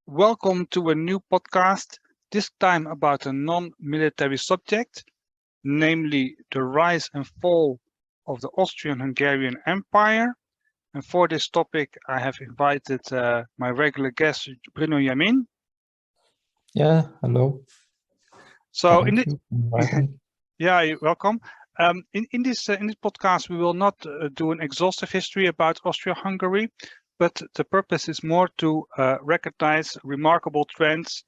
Welcome to a new podcast, this time about a non-military subject, namely the rise and fall of the Austro-Hungarian Empire. And for this topic, I have invited my regular guest, Bruno Yammine. Yeah, hello. So Thank you for inviting me. yeah, you're welcome. In this podcast, we will not do an exhaustive history about Austro-Hungary, but the purpose is more to recognize remarkable trends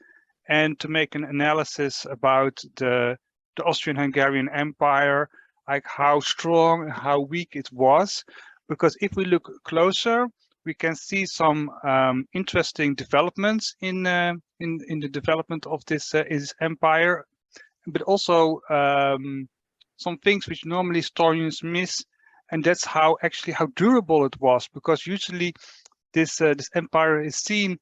and to make an analysis about the Austrian-Hungarian Empire, like how strong and how weak it was. Because if we look closer, we can see some interesting developments in the development of this empire, but also some things which normally historians miss, and that's how durable it was, because usually this empire is seen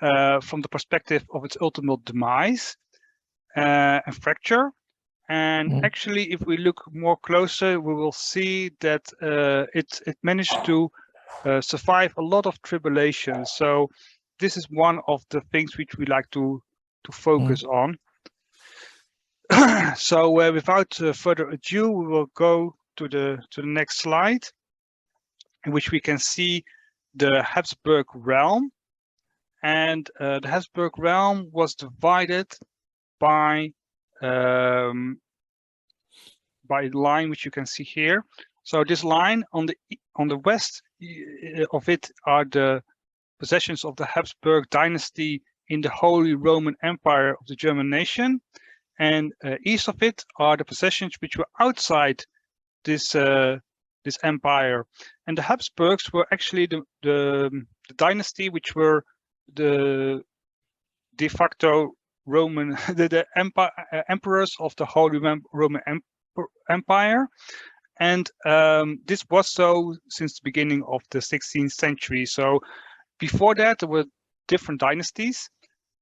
from the perspective of its ultimate demise and fracture. And actually, if we look more closer, we will see that it managed to survive a lot of tribulations. So this is one of the things which we like to focus on. So without further ado, we will go to the next slide, in which we can see the Habsburg realm. And the Habsburg realm was divided by a line which you can see here. So this line on the west of it are the possessions of the Habsburg dynasty in the Holy Roman Empire of the German nation. And east of it are the possessions which were outside this empire. And the Habsburgs were actually the dynasty which were the de facto Roman, the emperors of the Holy Roman Empire. And this was so since the beginning of the 16th century. So before that, there were different dynasties.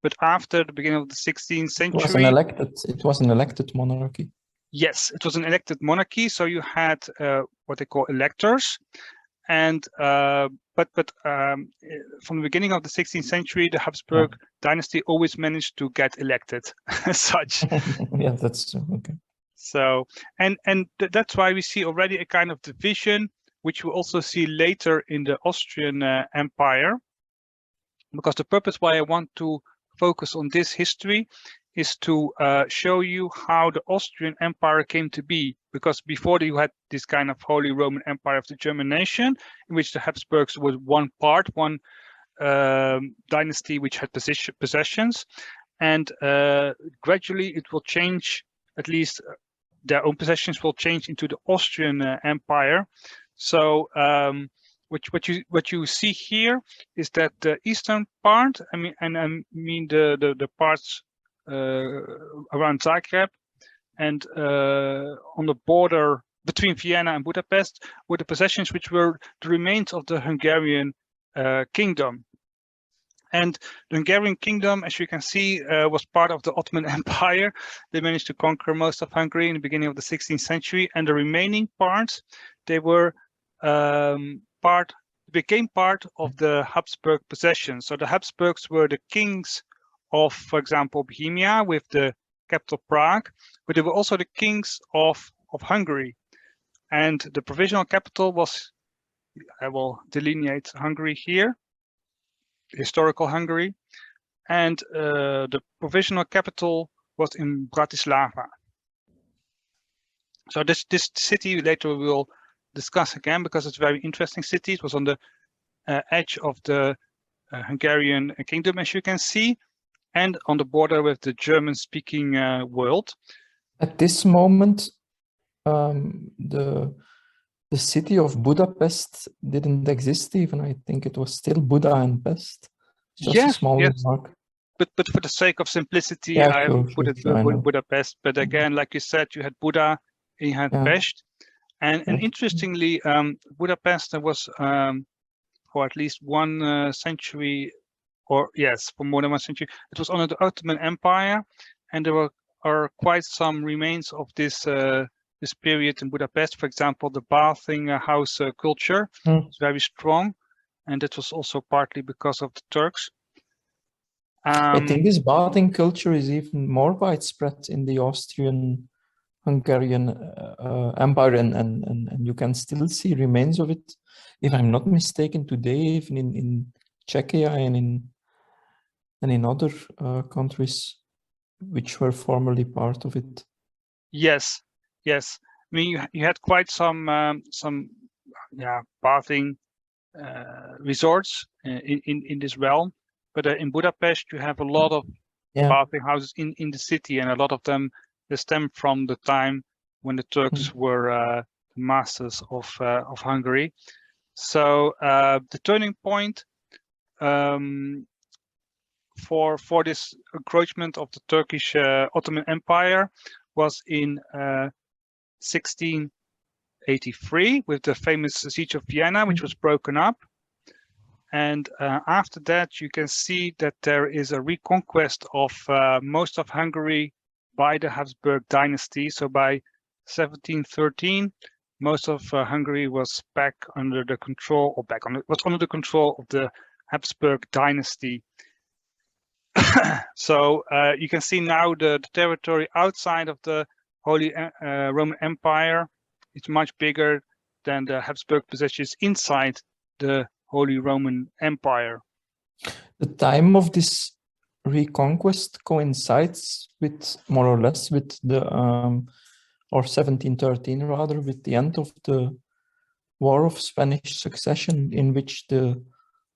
But after the beginning of the 16th century, it was an elected monarchy. Yes, it was an elected monarchy. So you had what they call electors, and but from the beginning of the 16th century, the Habsburg dynasty always managed to get elected as such. Yeah, that's true. Okay. So and that's why we see already a kind of division, which we also see later in the Austrian Empire. Because the purpose why I want to focus on this history is to show you how the Austrian Empire came to be. Because before you had this kind of Holy Roman Empire of the German nation, in which the Habsburgs was one dynasty which had possessions, and gradually it will change. At least their own possessions will change into the Austrian Empire. So what you see here is that the eastern part, I mean the parts around Zagreb and on the border between Vienna and Budapest, were the possessions which were the remains of the Hungarian kingdom. And the Hungarian kingdom, as you can see, was part of the Ottoman Empire. They managed to conquer most of Hungary in the beginning of the 16th century, and the remaining parts, they were became part of the Habsburg possession. So the Habsburgs were the kings of, for example, Bohemia with the capital Prague, but they were also the kings of Hungary. And the provisional capital was, I will delineate Hungary here, historical Hungary, and the provisional capital was in Bratislava. So this city later we will discuss again, because it's a very interesting city. It was on the edge of the Hungarian kingdom, as you can see, and on the border with the German-speaking world. At this moment, the city of Budapest didn't exist even. I think it was still Buda and Pest. Just a small remark. But for the sake of simplicity, yeah, I put it Budapest. But again, like you said, you had Buda and you had Pest. And interestingly, Budapest was for at least 1 century, or yes, for more than 1 century, it was under the Ottoman Empire, and there are quite some remains of this period in Budapest. For example, the bathing house culture is very strong, and that was also partly because of the Turks. I think this bathing culture is even more widespread in the Austro-Hungarian Empire, and you can still see remains of it, if I'm not mistaken, today, even in Czechia and in other countries which were formerly part of it. Yes, yes. I mean, you had quite some bathing resorts in this realm, but in Budapest you have a lot of bathing houses in the city, and a lot of them they stem from the time when the Turks were the masters of Hungary. So the turning point for this encroachment of the Turkish Ottoman Empire was in 1683 with the famous siege of Vienna, which was broken up. And after that, you can see that there is a reconquest of most of Hungary by the Habsburg dynasty. So by 1713, most of Hungary was back under the control, or was under the control of the Habsburg dynasty. So you can see now the territory outside of the Holy Roman Empire is much bigger than the Habsburg possessions inside the Holy Roman Empire. The time of this reconquest coincides with, more or less, with the or 1713 rather, with the end of the War of Spanish Succession, in which the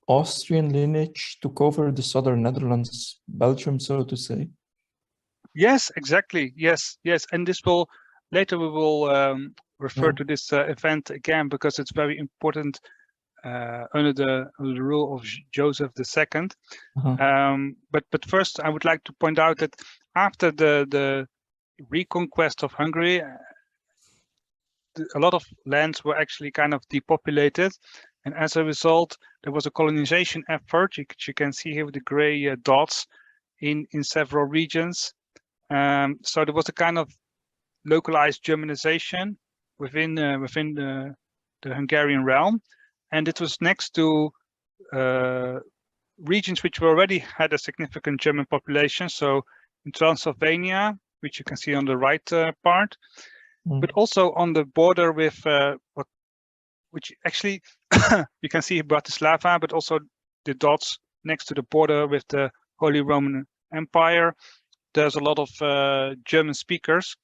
Austrian lineage took over the southern Netherlands, Belgium, so to say. Yes, exactly. Yes, yes. And this will later we will refer to this event again, because it's very important under the rule of Joseph II. But first, I would like to point out that after the reconquest of Hungary, a lot of lands were actually kind of depopulated, and as a result, there was a colonization effort. You can see here with the gray dots in several regions. So there was a kind of localized Germanization within the Hungarian realm, and it was next to regions which already had a significant German population. So in Transylvania, which you can see on the right part, but also on the border with which actually you can see Bratislava, but also the dots next to the border with the Holy Roman Empire. There's a lot of German speakers,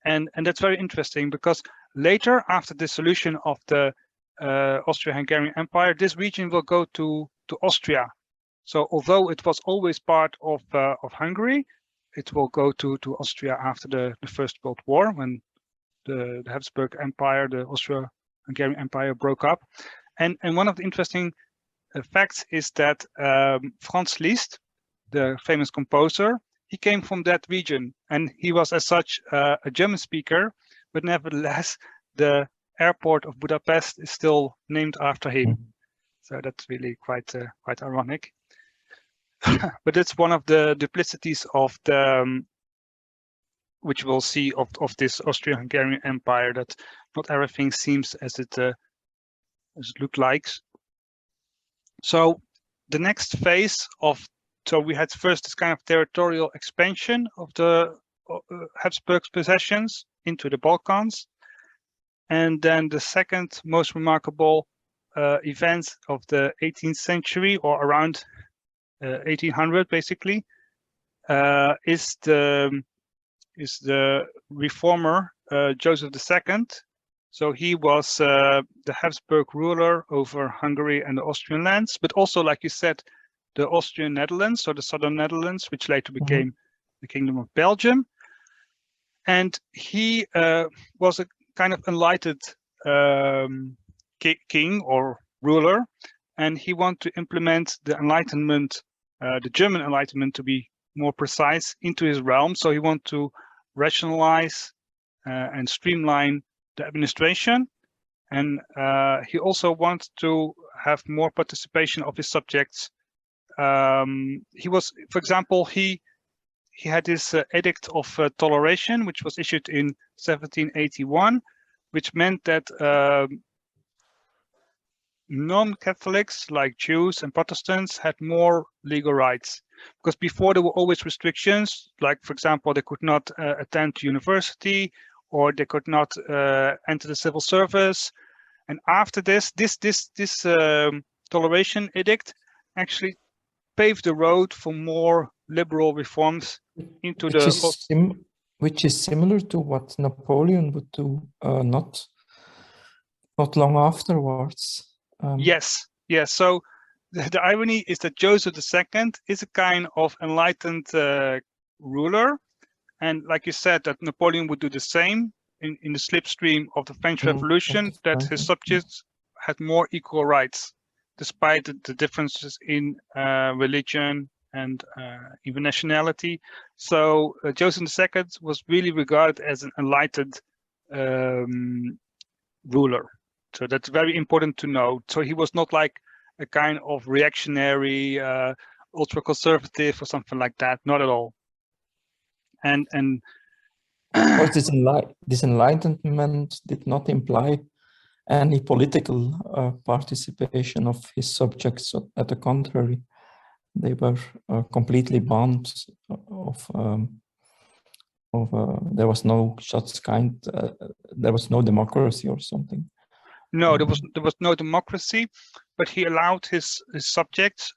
and that's very interesting, because later, after the dissolution of the Austro-Hungarian Empire, this region will go to Austria. So although it was always part of Hungary, it will go to Austria after the First World War, when the Habsburg Empire, the Austro-Hungarian Empire, broke up. And one of the interesting facts is that Franz Liszt, the famous composer, he came from that region, and he was as such a German speaker, but nevertheless, the airport of Budapest is still named after him. So that's really quite ironic. But it's one of the duplicities of the which we'll see of this Austro-Hungarian Empire, that not everything seems as it looked like. So the next phase of, so we had first this kind of territorial expansion of the Habsburg possessions into the Balkans, and then the second most remarkable event of the 18th century, or around 1800 basically, is the reformer Joseph II. So he was the Habsburg ruler over Hungary and the Austrian lands, but also, like you said, the Austrian Netherlands, so the southern Netherlands, which later became the Kingdom of Belgium. And he was a kind of enlightened king or ruler, and he wanted to implement the Enlightenment, the German Enlightenment to be more precise, into his realm. So he wanted to rationalize and streamline the administration, and he also wanted to have more participation of his subjects. He was, for example, he had this Edict of Toleration, which was issued in 1781, which meant that non-Catholics like Jews and Protestants had more legal rights, because before there were always restrictions, like for example they could not attend university, or they could not enter the civil service. And after this toleration edict actually paved the road for more liberal reforms into which is similar to what Napoleon would do not long afterwards. Yes. So the irony is that Joseph II is a kind of enlightened ruler, and like you said, that Napoleon would do the same in the slipstream of the French Revolution, that his subjects had more equal rights, despite the differences in religion and even nationality. So Joseph II was really regarded as an enlightened ruler. So that's very important to know. So he was not like a kind of reactionary, ultra-conservative or something like that. Not at all. And of course, this enlightenment did not imply any political participation of his subjects. At the contrary, they were completely bound there was no such kind. There was no democracy or something. No, there was no democracy, but he allowed his subjects,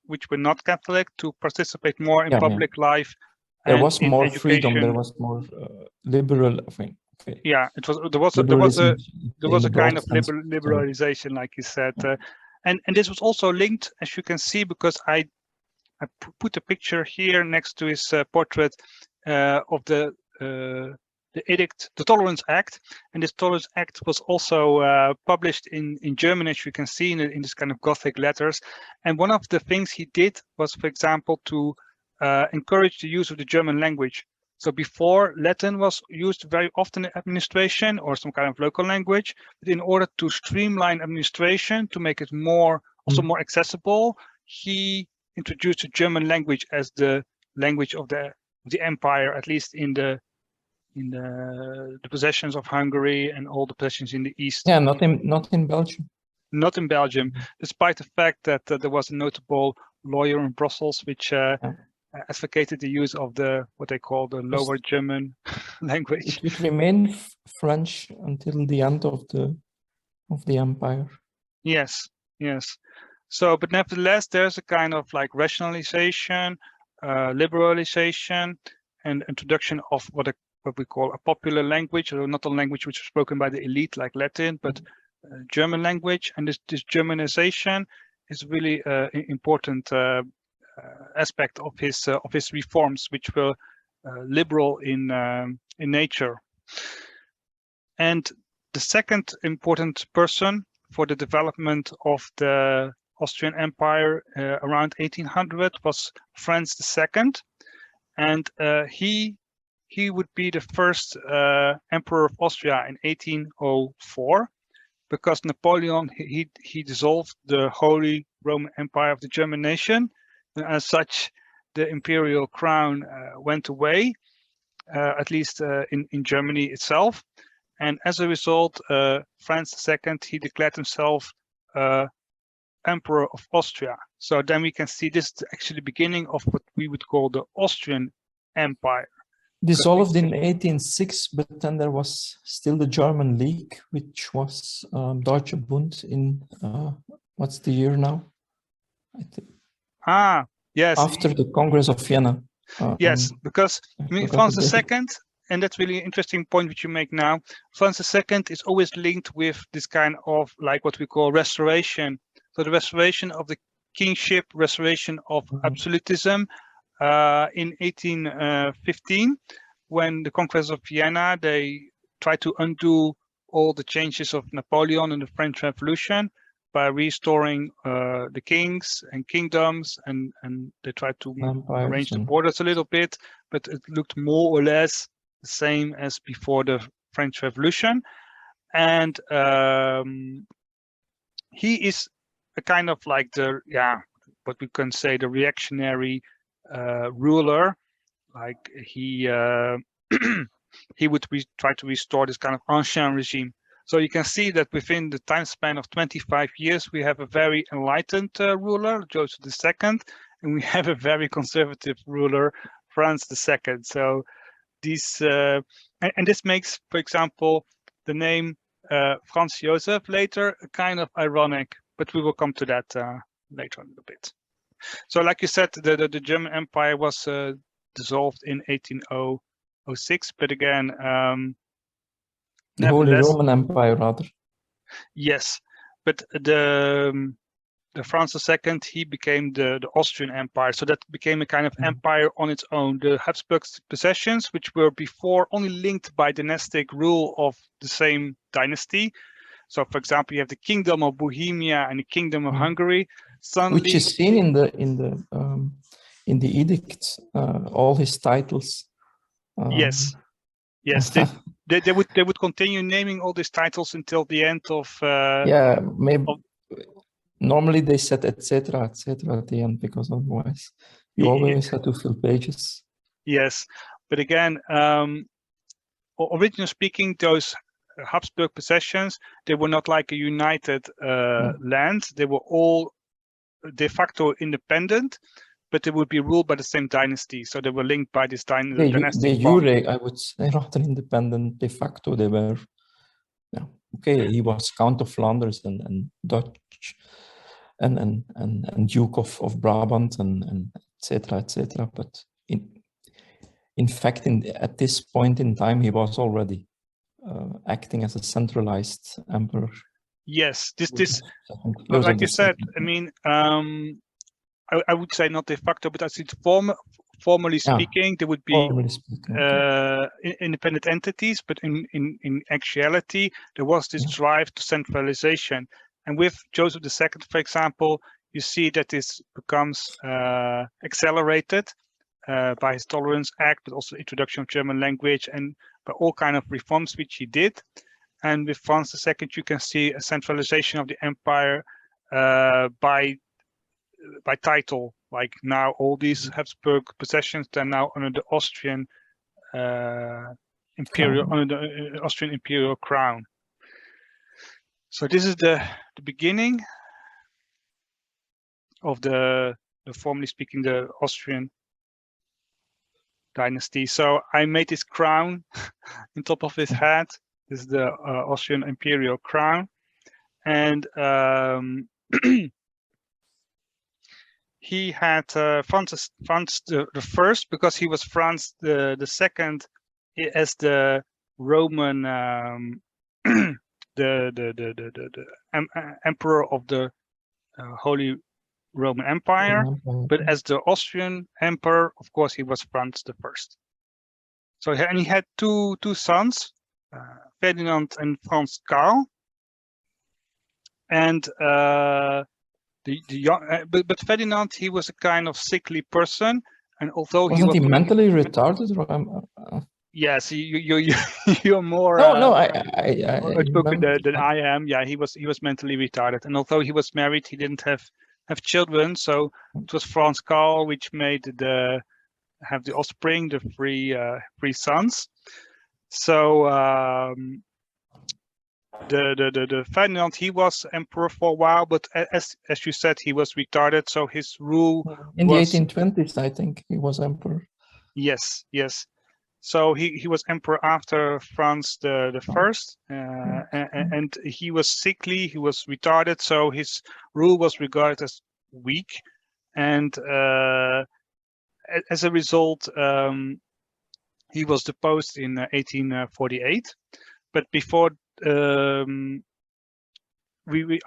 which were not Catholic, to participate more in public life. There was more education. freedom. There was more liberal. Okay. Yeah, there was a kind of liberalization, like you said, and this was also linked, as you can see, because I put a picture here next to his portrait of the edict, the Tolerance Act, and this Tolerance Act was also published in German, as you can see in this kind of Gothic letters. And one of the things he did was, for example, to encourage the use of the German language. So before, Latin was used very often in administration or some kind of local language, but in order to streamline administration, to make it more accessible, he introduced the German language as the language of the empire, at least in the possessions of Hungary and all the possessions in the east. Yeah, not in Belgium. Not in Belgium, despite the fact that there was a notable lawyer in Brussels which advocated the use of what they call the Lower German language. It remained French until the end of the empire. Yes. So, but nevertheless, there's a kind of like rationalization, liberalization, and introduction of what we call a popular language, or not a language which is spoken by the elite like Latin, but German language. And this Germanization is really important aspect of his reforms, which were liberal in nature. And the second important person for the development of the Austrian Empire around 1800 was Franz II, and he would be the first emperor of Austria in 1804, because Napoleon he dissolved the Holy Roman Empire of the German nation. And as such, the imperial crown went away, at least in Germany itself. And as a result, Franz II, he declared himself Emperor of Austria. So then we can see this is actually the beginning of what we would call the Austrian Empire. Dissolved in 1806, but then there was still the German League, which was Deutsche Bund in, what's the year now? I think. Yes. After the Congress of Vienna. Yes, because Franz II, and that's really an interesting point which you make now, Franz II is always linked with this kind of like what we call restoration. So the restoration of the kingship, restoration of absolutism. In 1815, when the conquest of Vienna, they tried to undo all the changes of Napoleon and the French Revolution by restoring the kings and kingdoms, and they tried to arrange the borders a little bit, but it looked more or less the same as before the French Revolution. And he is a kind of like what we can say the reactionary ruler. Like he would try to restore this kind of ancien regime. So you can see that within the time span of 25 years, we have a very enlightened ruler, Joseph II, and we have a very conservative ruler, Franz II. So these, and this makes, for example, the name Franz Joseph later kind of ironic, but we will come to that later on a bit. So like you said, the German Empire was dissolved in 1806, but again, the Holy Roman Empire, rather. Yes, but the Franz II, he became the Austrian Empire, so that became a kind of empire on its own. The Habsburg possessions, which were before only linked by dynastic rule of the same dynasty. So, for example, you have the Kingdom of Bohemia and the Kingdom of Hungary. Suddenly, which is seen in the edict, all his titles. Yes, yes, they would continue naming all these titles until the end of. Yeah, maybe. Normally they said etc. etc. at the end, because otherwise you always had to fill pages. Yes, but again, originally speaking, those Habsburg possessions, they were not like a united land. They were all de facto independent, but they would be ruled by the same dynasty. So they were linked by this dynastic de bond. jure, I would say, rather independent. De facto, they were. Yeah, okay. He was Count of Flanders and Dutch, and Duke of Brabant and etc. etc. But in fact, at this point in time, he was already acting as a centralized emperor. Yes, like you said, I mean, I would say not de facto, but I think formally speaking, there would be independent entities, but in actuality, there was this drive to centralization. And with Joseph II, for example, you see that this becomes accelerated by his Tolerance Act, but also the introduction of German language and by all kind of reforms which he did. And with Franz II, you can see a centralization of the empire by title. Like now, all these Habsburg possessions, they're now under the Austrian imperial, under the Austrian imperial crown. So this is the beginning of the formally speaking, the Austrian dynasty. So I made this crown on top of his head. This is the Austrian imperial crown, and he had Franz the First, because he was Franz the Second as the Roman the emperor of the Holy Roman Empire, but as the Austrian emperor, of course, he was Franz the First. So and he had two sons, Ferdinand and Franz Karl, and but Ferdinand, he was a kind of sickly person, and although wasn't he mentally retarded, or yes, you're more outspoken than I am. Yeah, he was mentally retarded, and although he was married, he didn't have children. So it was Franz Karl which made have the offspring, the three sons. So the Ferdinand, he was emperor for a while, but as you said, he was retarded, so his rule in the 1820s, I think, he was emperor. Yes. So he was emperor after Franz the First, and he was sickly, he was retarded, so his rule was regarded as weak, and as a result, he was deposed in 1848. But before I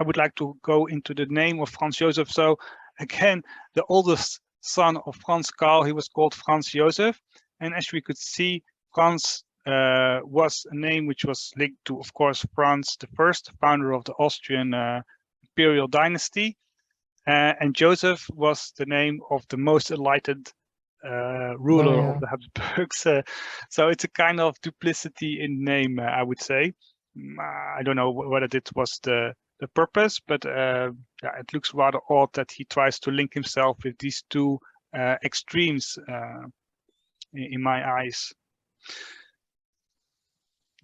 would like to go into the name of Franz Joseph. So again, the oldest son of Franz Karl, he was called Franz Joseph. And as we could see, Franz was a name which was linked to, of course, Franz the First, founder of the Austrian imperial dynasty. And Joseph was the name of the most enlightened ruler of the Habsburgs. So it's a kind of duplicity in name, I would say. I don't know whether it was the purpose, but it looks rather odd that he tries to link himself with these two extremes in my eyes.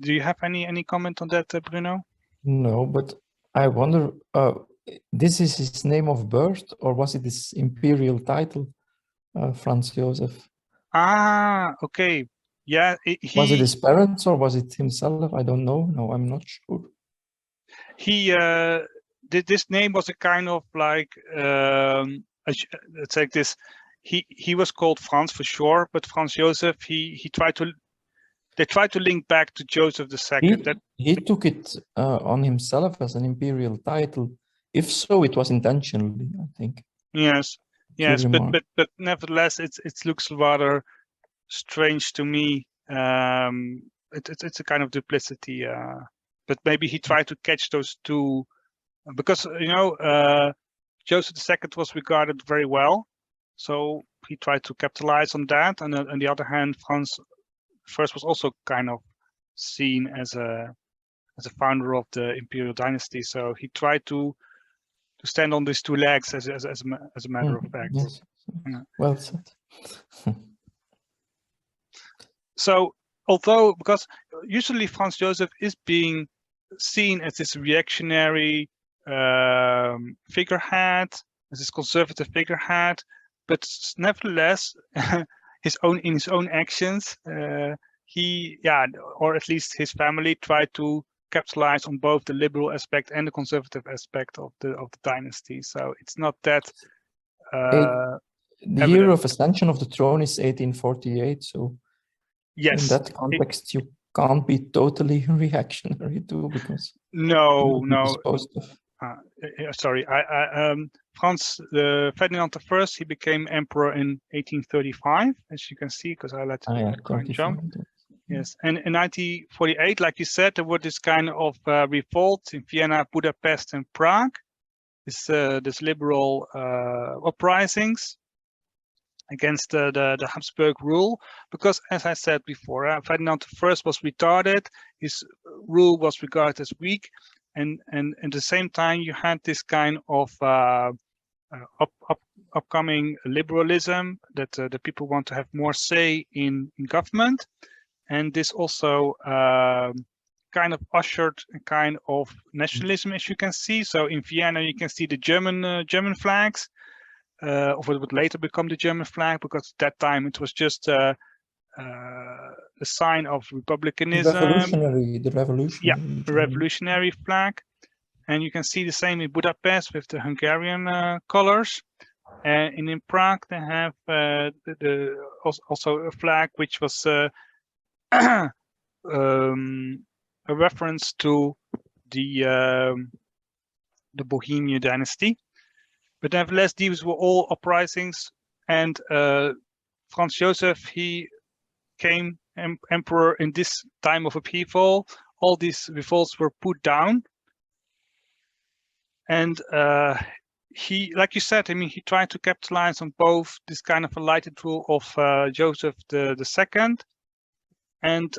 Do you have any comment on that, Bruno? No, but I wonder, this is his name of birth, or was it his imperial title, Franz Josef? Ah, okay. Yeah, was it his parents or was it himself? I don't know. No, I'm not sure. He this name was a kind of like let's say this. He was called Franz for sure, but Franz Josef they tried to link back to Joseph II. He took it on himself as an imperial title. If so, it was intentionally, I think. Yes, but nevertheless, it looks rather strange to me. It's a kind of duplicity. But maybe he tried to catch those two, because Joseph II was regarded very well, so he tried to capitalize on that. And on the other hand, Franz I was also kind of seen as a founder of the imperial dynasty, so he tried to stand on these two legs as a matter of fact. Yes. Yeah. Well said. So because usually Franz Josef is being seen as this reactionary figurehead, as this conservative figurehead, but nevertheless, in his own actions, or at least his family tried to capitalize on both the liberal aspect and the conservative aspect of the dynasty. So it's not that. The year of ascension of the throne is 1848. So yes, in that context, you can't be totally reactionary too, because no. Sorry, Franz Ferdinand I, he became emperor in 1835, as you can see, because I let it jump. Yes, and in 1948, like you said, there were this kind of revolt in Vienna, Budapest, and Prague. This liberal uprisings against the Habsburg rule, because, as I said before, Ferdinand I was retarded. His rule was regarded as weak, and at the same time you had this kind of upcoming liberalism, that the people want to have more say in government, and this also kind of ushered a kind of nationalism, as you can see. So in Vienna you can see the German flags, of what would later become the German flag, because at that time it was just a sign of republicanism. The revolutionary. Yeah, the revolutionary flag. And you can see the same in Budapest with the Hungarian colors. And in Prague they have also a flag which was a reference to the Bohemian dynasty. But nevertheless, these were all uprisings, and Franz Josef, he came emperor in this time of upheaval. All these revolts were put down, and he, like you said, I mean, he tried to capitalize on both this kind of enlightened rule of Joseph II and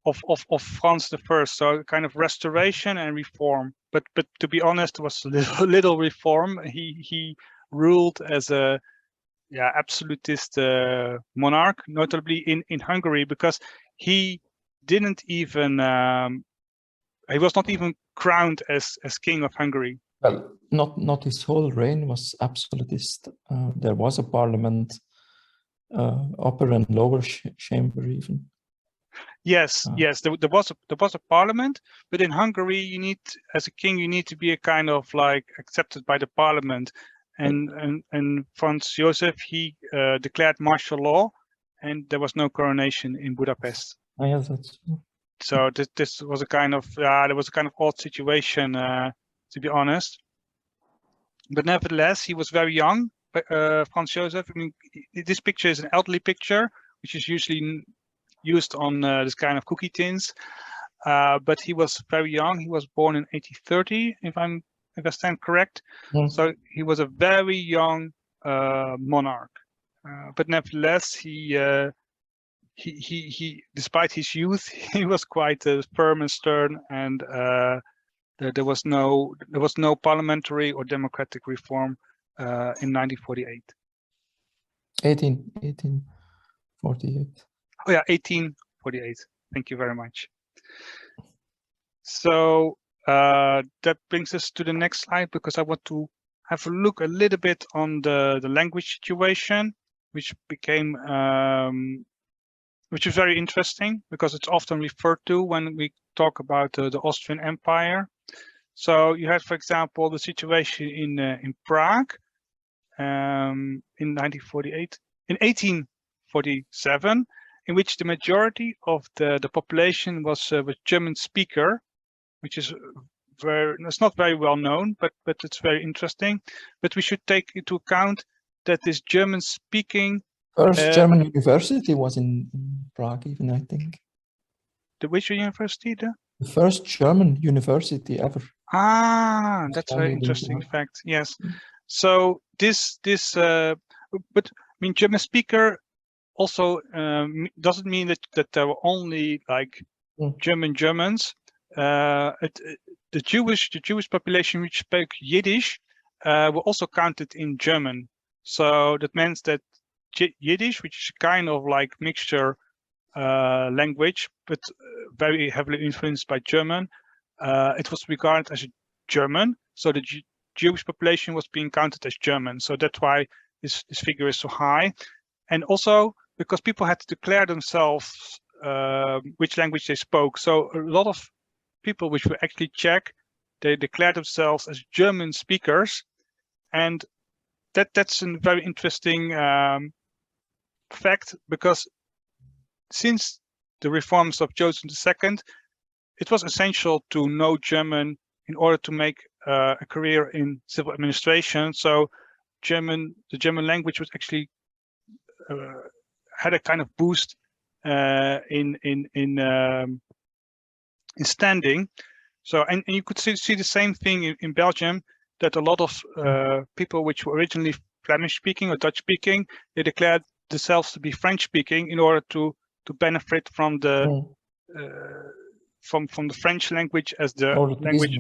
of Franz I, so kind of restoration and reform. But to be honest, it was little reform. He ruled as a absolutist monarch, notably in Hungary, because he didn't even he was not even crowned as king of Hungary. Well, not his whole reign was absolutist. There was a parliament, upper and lower chamber even. Yes, there was a parliament, but in Hungary, you need, as a king, you need to be a kind of like accepted by the parliament. And Franz Josef, he declared martial law, and there was no coronation in Budapest. Yes, that's true. So this was a kind of there was a kind of odd situation, to be honest. But nevertheless, he was very young, Franz Josef. I mean, this picture is an elderly picture, which is usually used on this kind of cookie tins, but he was very young. He was born in 1830, if I stand correct. So he was a very young monarch, but nevertheless, he despite his youth, he was quite firm and stern, and there was no parliamentary or democratic reform in 1948. 1848. Oh yeah, 1848. Thank you very much. So that brings us to the next slide, because I want to have a look a little bit on the language situation, which became which is very interesting because it's often referred to when we talk about the Austrian Empire. So you had, for example, the situation in Prague in 1948, in 1847, in which the majority of the population was German speaker, which is it's not very well known, but it's very interesting. But we should take into account that this German speaking first German university was in Prague, even, I think. The which university? The first German university ever. Ah, that's a very interesting fact. Yes. So this but I mean, German speaker also doesn't mean that there were only like Germans. The Jewish population which spoke Yiddish were also counted in German. So that means that Yiddish, which is kind of like mixture language, but very heavily influenced by German, it was regarded as a German. So the Jewish population was being counted as German. So that's why this figure is so high. And also because people had to declare themselves which language they spoke. So a lot of people which were actually Czech, they declared themselves as German speakers. And that's a very interesting fact, because since the reforms of Joseph II, it was essential to know German in order to make a career in civil administration. So the German language was actually had a kind of boost in standing. So and you could see the same thing in Belgium, that a lot of people which were originally Flemish speaking or Dutch speaking, they declared themselves to be French speaking in order to benefit from the from the French language as the language.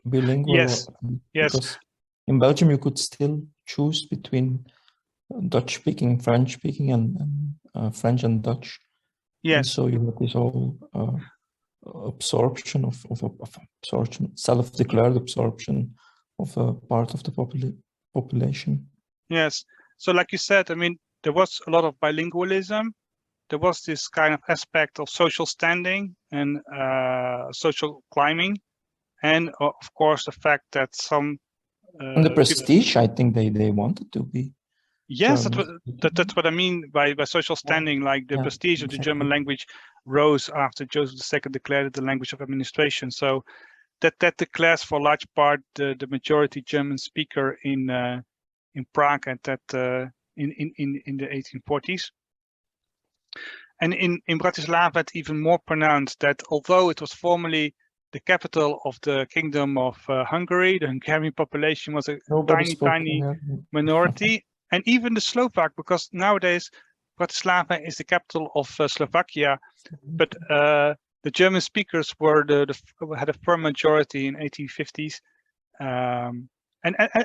Bilingual. Yes. Yes. Because in Belgium you could still choose between Dutch speaking, French speaking, and French and Dutch. Yes. And so you have this whole absorption of absorption, self-declared absorption of a part of the population. Yes. So like you said, I mean, there was a lot of bilingualism. There was this kind of aspect of social standing and social climbing. And of course, the fact that some and the prestige, I think they wanted to be. Yes, that's what I mean by social standing. Like the prestige of the German language rose after Joseph II declared it the language of administration. So that declares for a large part the majority German speaker in Prague at that in the 1840s. And in Bratislava, it's even more pronounced that although it was formerly the capital of the Kingdom of Hungary, the Hungarian population was a tiny minority. And even the Slovak, because nowadays Bratislava is the capital of Slovakia, but the German speakers were had a firm majority in 1850s, and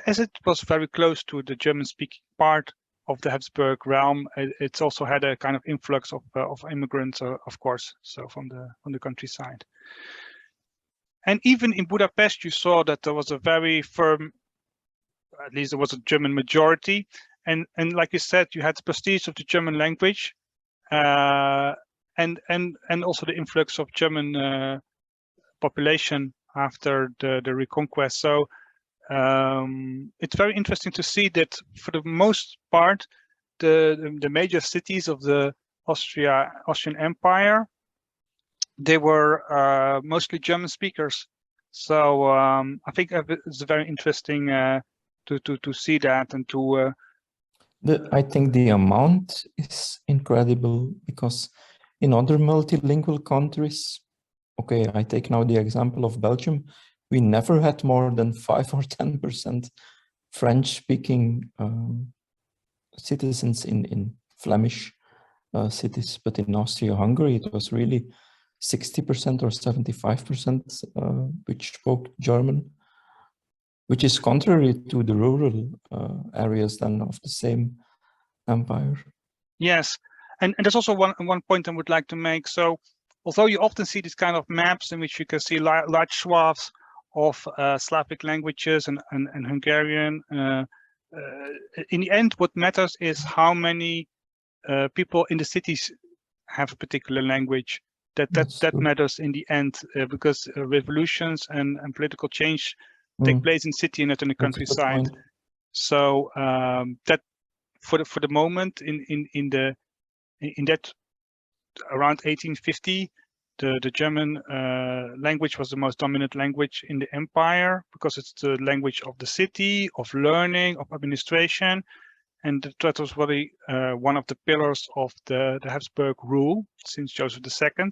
as it was very close to the German-speaking part of the Habsburg realm, it's also had a kind of influx of immigrants, of course, so from the countryside. And even in Budapest, you saw that there was a very firm, at least there was a German majority. And like you said, you had the prestige of the German language, and also the influx of German population after the reconquest. So it's very interesting to see that for the most part, the major cities of the Austrian Empire, they were mostly German speakers. So I think it's very interesting to see that and to. I think the amount is incredible, because in other multilingual countries, okay, I take now the example of Belgium, we never had more than 5 or 10% French-speaking citizens in Flemish cities, but in Austro-Hungary it was really 60% or 75% which spoke German, which is contrary to the rural areas then of the same empire. Yes, and there's also one point I would like to make. So although you often see these kind of maps in which you can see large swaths of Slavic languages and Hungarian, in the end, what matters is how many people in the cities have a particular language. That matters in the end, because revolutions and political change take place in city and not in the countryside. So that for the moment in that around 1850, the German language was the most dominant language in the empire, because it's the language of the city, of learning, of administration, and that was really one of the pillars of the Habsburg rule since Joseph II,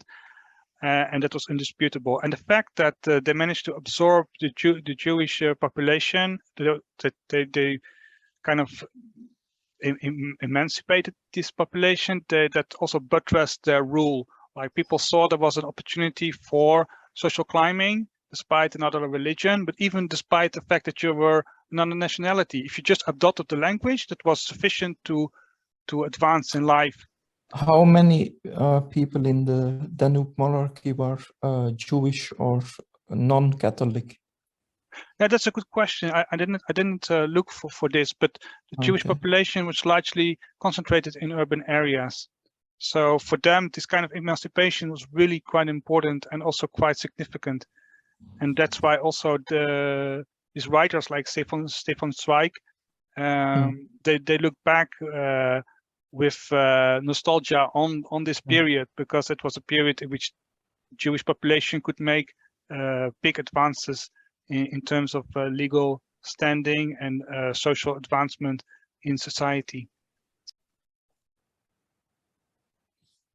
and that was indisputable. And the fact that they managed to absorb the Jewish population, that they kind of emancipated this population, that also buttressed their rule. Like, people saw there was an opportunity for social climbing despite another religion, but even despite the fact that you were another nationality, if you just adopted the language, that was sufficient to advance in life. How many people in the Danube monarchy were Jewish or non-Catholic? Yeah, that's a good question. I didn't look for this, but the Jewish population was largely concentrated in urban areas. So for them, this kind of emancipation was really quite important and also quite significant. And that's why also these writers like Stefan Zweig, they look back with nostalgia on this period, because it was a period in which Jewish population could make big advances in terms of legal standing and social advancement in society.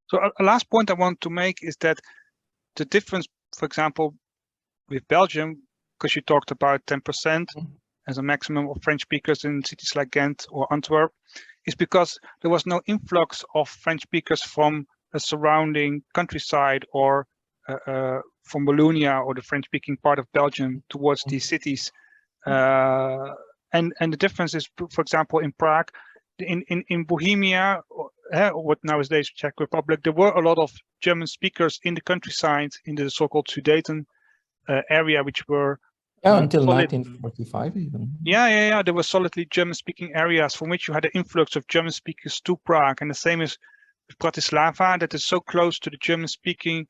So a last point I want to make is that the difference, for example, with Belgium, because you talked about 10% as a maximum of French speakers in cities like Ghent or Antwerp, is because there was no influx of French speakers from a surrounding countryside or from Wallonia or the French-speaking part of Belgium towards these cities. And the difference is, for example, in Prague, in Bohemia, what nowadays Czech Republic, there were a lot of German speakers in the countryside, in the so-called Sudeten area, which were until 1945 even. Yeah. There were solidly German-speaking areas from which you had an influx of German speakers to Prague, and the same is with Bratislava, that is so close to the German-speaking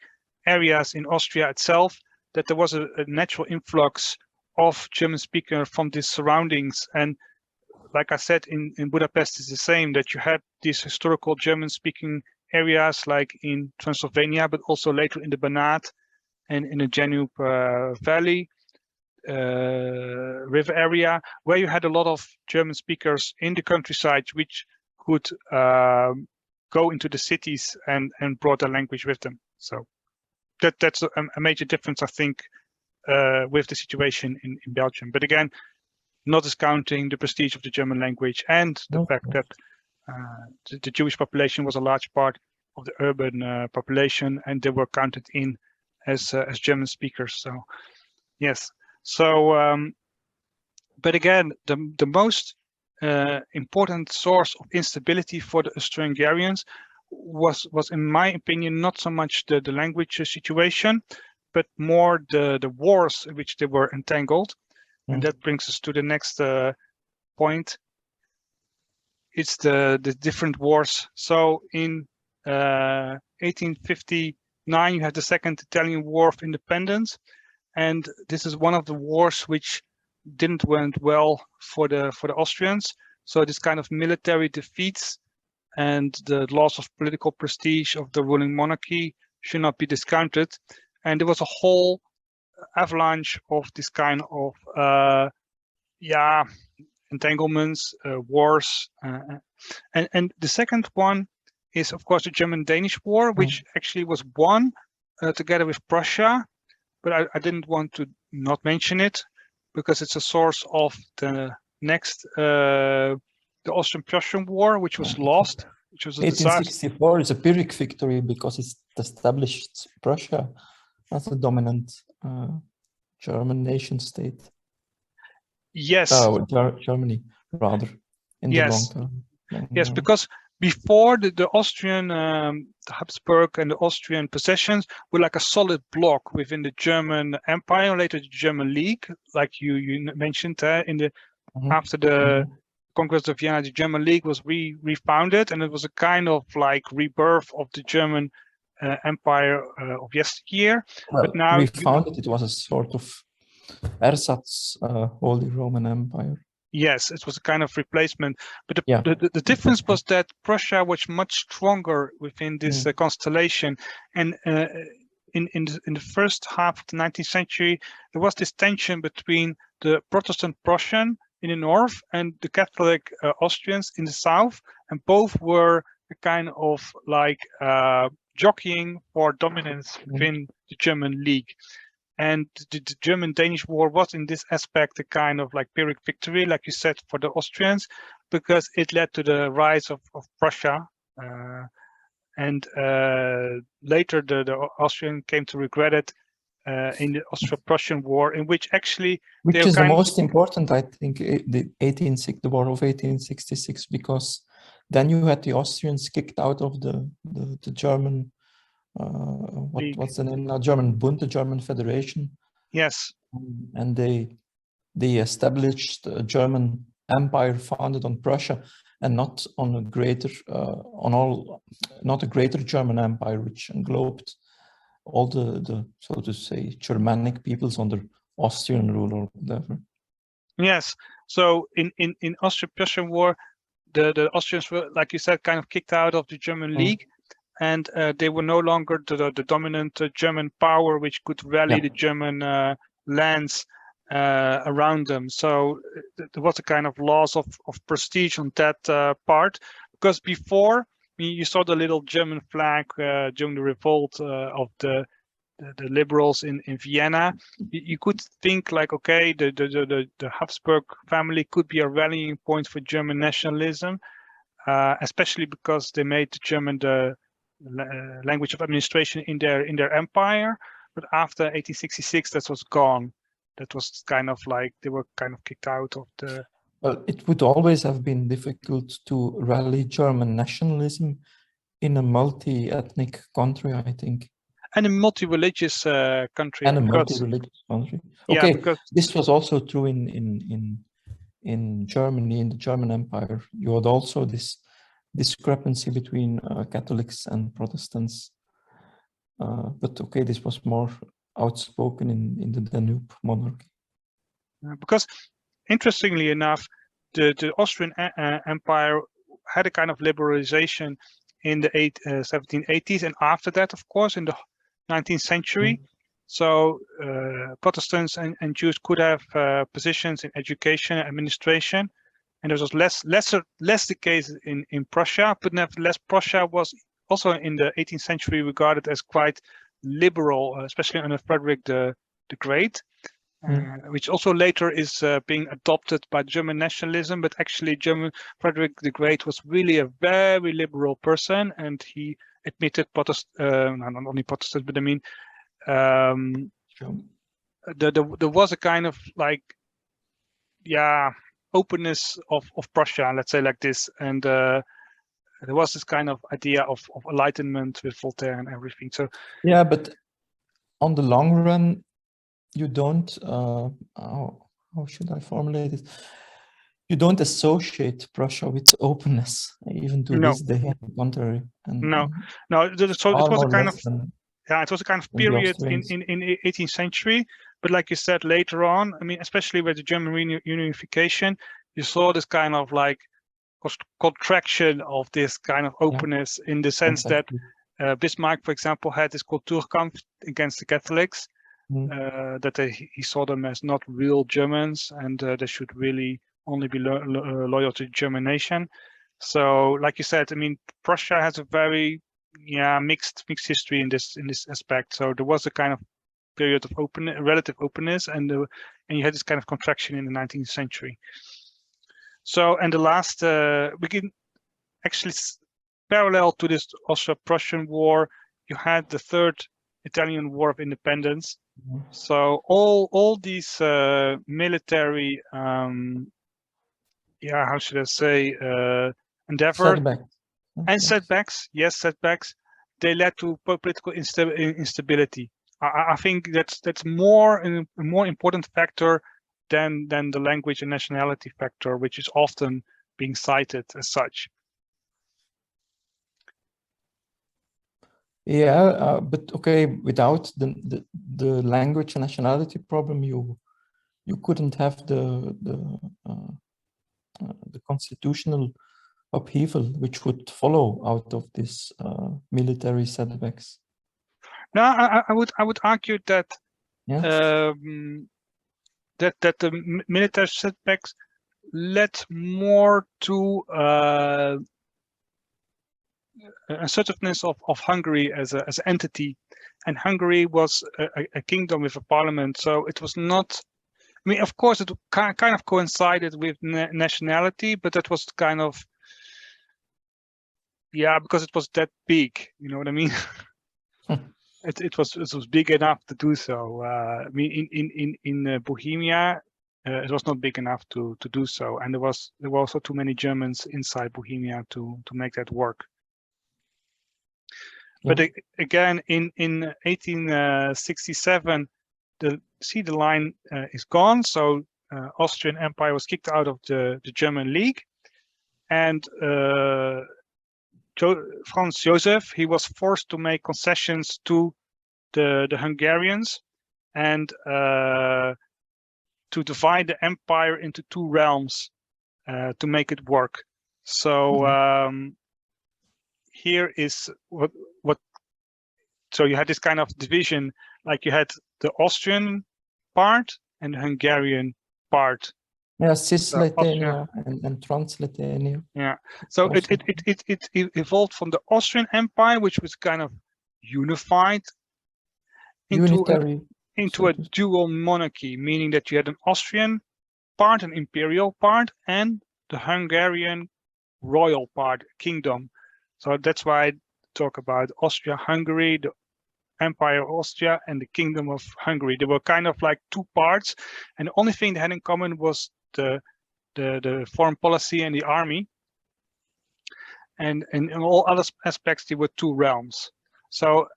areas in Austria itself, that there was a natural influx of German speakers from these surroundings. And like I said, in Budapest is the same, that you had these historical German-speaking areas like in Transylvania, but also later in the Banat and in the Danube Valley river area, where you had a lot of German speakers in the countryside, which could go into the cities and brought their language with them. So that's a major difference, I think, with the situation in Belgium. But again, not discounting the prestige of the German language and the fact that the Jewish population was a large part of the urban population, and they were counted in as German speakers. So yes. So, but again, the most important source of instability for the Austro-Hungarians was, in my opinion, not so much the language situation, but more the wars in which they were entangled. And that brings us to the next point. It's the different wars. So in 1859, you had the Second Italian War of Independence. And this is one of the wars which didn't went well for the Austrians. So this kind of military defeats and the loss of political prestige of the ruling monarchy should not be discounted. And there was a whole avalanche of this kind of entanglements, wars, and the second one is, of course, the German Danish War, which actually was won together with Prussia. But I didn't want to not mention it because it's a source of the next, the Austro-Prussian War, which was lost, which was a 1864 is a Pyrrhic victory because it established Prussia as a dominant German nation state. Yes. Germany, rather, in the long term. Yes, because before the Austrian, the Habsburg and the Austrian possessions were like a solid block within the German Empire, later the German League, like you mentioned after the Conquest of Vienna, the German League was refounded, and it was a kind of like rebirth of the German Empire of yesteryear. Well, but now refounded, it was a sort of ersatz, Holy Roman Empire. Yes, it was a kind of replacement, but the difference was that Prussia was much stronger within this constellation, and in the first half of the 19th century, there was this tension between the Protestant Prussian in the north and the Catholic Austrians in the south, and both were a kind of like jockeying for dominance within the German League. And the German Danish War was in this aspect a kind of like Pyrrhic victory, like you said, for the Austrians, because it led to the rise of Prussia. And later the Austrian came to regret it in the Austro-Prussian War, in which actually... Which is the most important, I think, the War of 1866, because then you had the Austrians kicked out of the German... what's the name now? German Bund, the German Federation. Yes. And they established a German empire founded on Prussia, and not on a greater not a greater German empire which englobed all the so to say Germanic peoples under Austrian rule or whatever. Yes. So in Austro-Prussian War, the Austrians were, like you said, kind of kicked out of the German League. And they were no longer the dominant German power, which could rally the German lands around them. So there was a kind of loss of prestige on that part, because before you saw the little German flag during the revolt of the liberals in Vienna. You could think like, okay, the Habsburg family could be a rallying point for German nationalism, especially because they made the German the language of administration in their empire. But after 1866, that was gone. That was kind of like they were kind of kicked out of the... Well, it would always have been difficult to rally German nationalism in a multi-ethnic country, I think. And a multi-religious country. And a multi-religious country. Okay, yeah, because this was also true in Germany, in the German Empire. You had also this discrepancy between Catholics and Protestants. But okay, this was more outspoken in the Danube monarchy. Because interestingly enough, the Austrian Empire had a kind of liberalization in the 1780s, and after that, of course, in the 19th century. So Protestants and Jews could have positions in education and administration, and there was less the case in Prussia. But nevertheless, Prussia was also in the 18th century regarded as quite liberal, especially under Frederick the Great, which also later is being adopted by German nationalism. But actually, Frederick the Great was really a very liberal person, and he admitted not only Protestant, but I mean, there was a kind of like, openness of Prussia, let's say like this, and there was this kind of idea of enlightenment with Voltaire and everything. So yeah, but on the long run, you don't. How should I formulate it? You don't associate Prussia with openness, even to this day. On the contrary. And, no. So it was a kind of it was a kind of period in 18th century. But like you said, later on, I mean, especially with the German reunification, you saw this kind of like contraction of this kind of openness, in the sense that Bismarck, for example, had this Kulturkampf against the Catholics, that he saw them as not real Germans, and they should really only be loyal to the German nation. So, like you said, I mean, Prussia has a very mixed history in this aspect. So there was a kind of period of relative openness, and you had this kind of contraction in the 19th century. So, and the last, we can actually parallel to this Austro-Prussian War, you had the Third Italian War of Independence. So all these military, how should I say, endeavor. And setbacks, yes, setbacks. They led to political instability. I think that's more a more important factor than the language and nationality factor, which is often being cited as such. Yeah, but okay, without the language and nationality problem, you couldn't have the constitutional upheaval which would follow out of this military setbacks. No, I would argue that that the military setbacks led more to assertiveness of Hungary as an entity, and Hungary was a kingdom with a parliament, so it was not. I mean, of course, it kind of coincided with nationality, but that was kind of, yeah, because it was that big. You know what I mean? It was big enough to do so. I mean, in Bohemia, it was not big enough to do so, and there were also too many Germans inside Bohemia to make that work. Yeah. But again, in 1867, the line is gone. So Austrian Empire was kicked out of the German League, and Franz Joseph, he was forced to make concessions to the Hungarians and to divide the empire into two realms to make it work. So here is what so you had this kind of division, like you had the Austrian part and the Hungarian part. Yeah, Cisleithania and Transleithania. Yeah, so it evolved from the Austrian Empire, which was kind of unified into a dual monarchy, meaning that you had an Austrian part, an imperial part, and the Hungarian royal part, kingdom. So that's why I talk about Austro-Hungary, the Empire of Austria, and the Kingdom of Hungary. They were kind of like two parts, and the only thing they had in common was the foreign policy and the army. And in all other aspects, they were two realms. So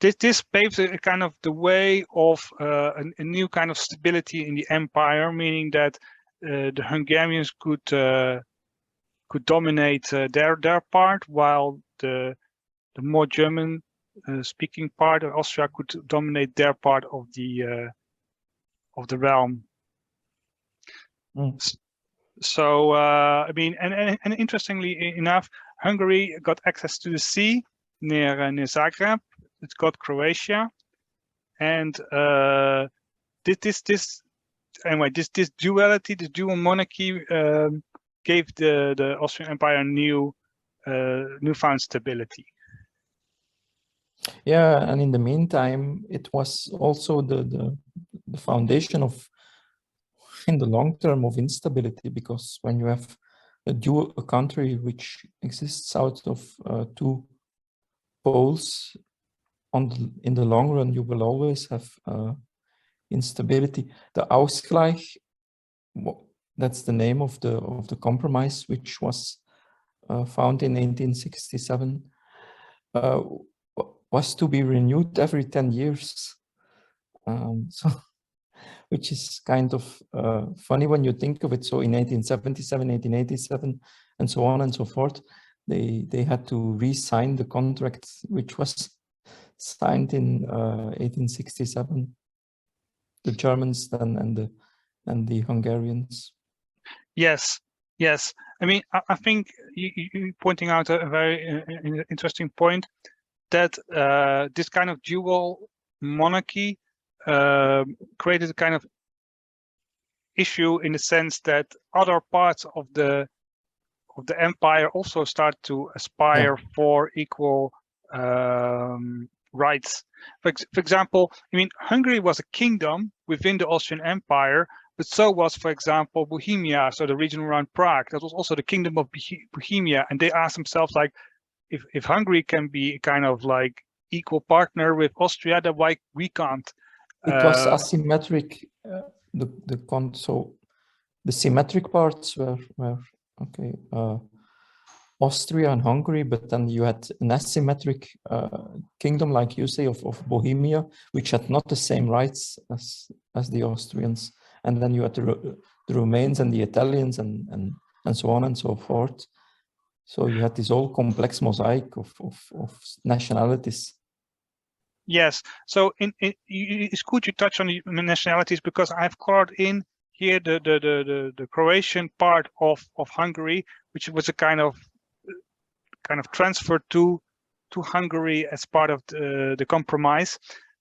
this paves a kind of the way of a new kind of stability in the empire, meaning that the Hungarians could dominate their part, while the more German speaking part of Austria could dominate their part of the realm. So I mean, and interestingly enough, Hungary got access to the sea near Zagreb. It's got Croatia, and this duality, this dual monarchy, gave the Austrian Empire newfound stability. Yeah, and in the meantime, it was also the foundation of, in the long term, of instability, because when you have a country which exists out of two poles, in the long run, you will always have instability. The Ausgleich, that's the name of the compromise, which was found in 1867, was to be renewed every 10 years. So, which is kind of funny when you think of it. So in 1877, 1887, and so on and so forth, they had to re-sign the contract, which was signed in 1867. The Germans and the Hungarians. Yes. I mean, I think you pointing out a very interesting point, that this kind of dual monarchy created a kind of issue in the sense that other parts of the empire also start to aspire for equal rights. For example, I mean, Hungary was a kingdom within the Austrian Empire, but so was, for example, Bohemia, so the region around Prague. That was also the kingdom of Bohemia, and they asked themselves, like, if Hungary can be a kind of like equal partner with Austria, then why we can't? It was asymmetric. So the symmetric parts were okay. Austria and Hungary, but then you had an asymmetric kingdom, like you say, of Bohemia, which had not the same rights as the Austrians, and then you had the Romans and the Italians and so on and so forth. So you had this whole complex mosaic of nationalities. Yes. So it's good you touch on the nationalities, because I've colored in here the Croatian part of Hungary, which was a kind of transfer to Hungary as part of the compromise,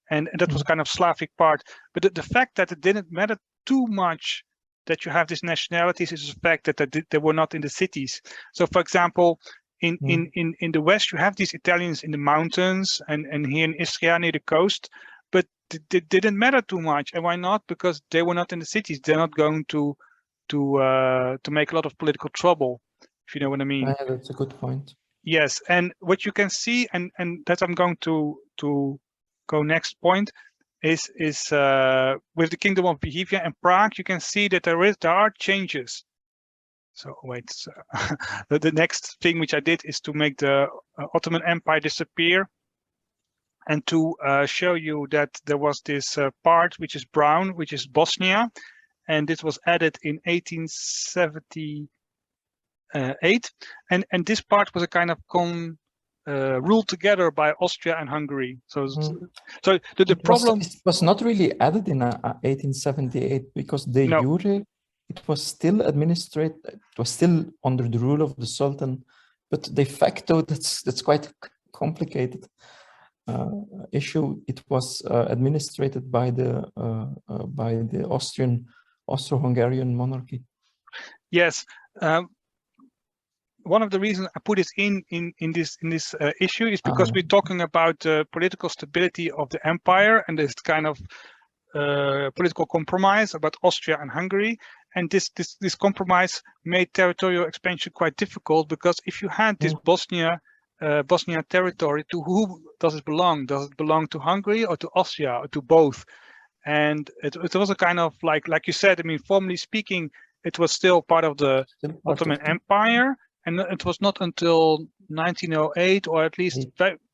and that was kind of Slavic part. But the fact that it didn't matter too much that you have these nationalities is the fact that they were not in the cities. So, for example, in the West, you have these Italians in the mountains and here in Istria near the coast, but it didn't matter too much. And why not? Because they were not in the cities. They're not going to make a lot of political trouble, if you know what I mean. Yeah, that's a good point. Yes, and what you can see, and that I'm going to go next point, is with the Kingdom of Bohemia and Prague, you can see that there are changes. So wait, the next thing which I did is to make the Ottoman Empire disappear, and to show you that there was this part which is brown, which is Bosnia, and this was added in 1878, and this part was a kind of ruled together by Austria and Hungary. So the problem was not really added in 1878, because de jure it was still administered. It was still under the rule of the Sultan, but de facto that's quite complicated issue. It was administered by the Austro-Hungarian monarchy. Yes. One of the reasons I put it in this issue is because we're talking about political stability of the empire and this kind of political compromise about Austria and Hungary, and this compromise made territorial expansion quite difficult, because if you had this Bosnia territory, to whom does it belong? Does it belong to Hungary or to Austria or to both? And it was a kind of like you said. I mean, formally speaking, it was still part of the Ottoman Empire. And it was not until 1908, or at least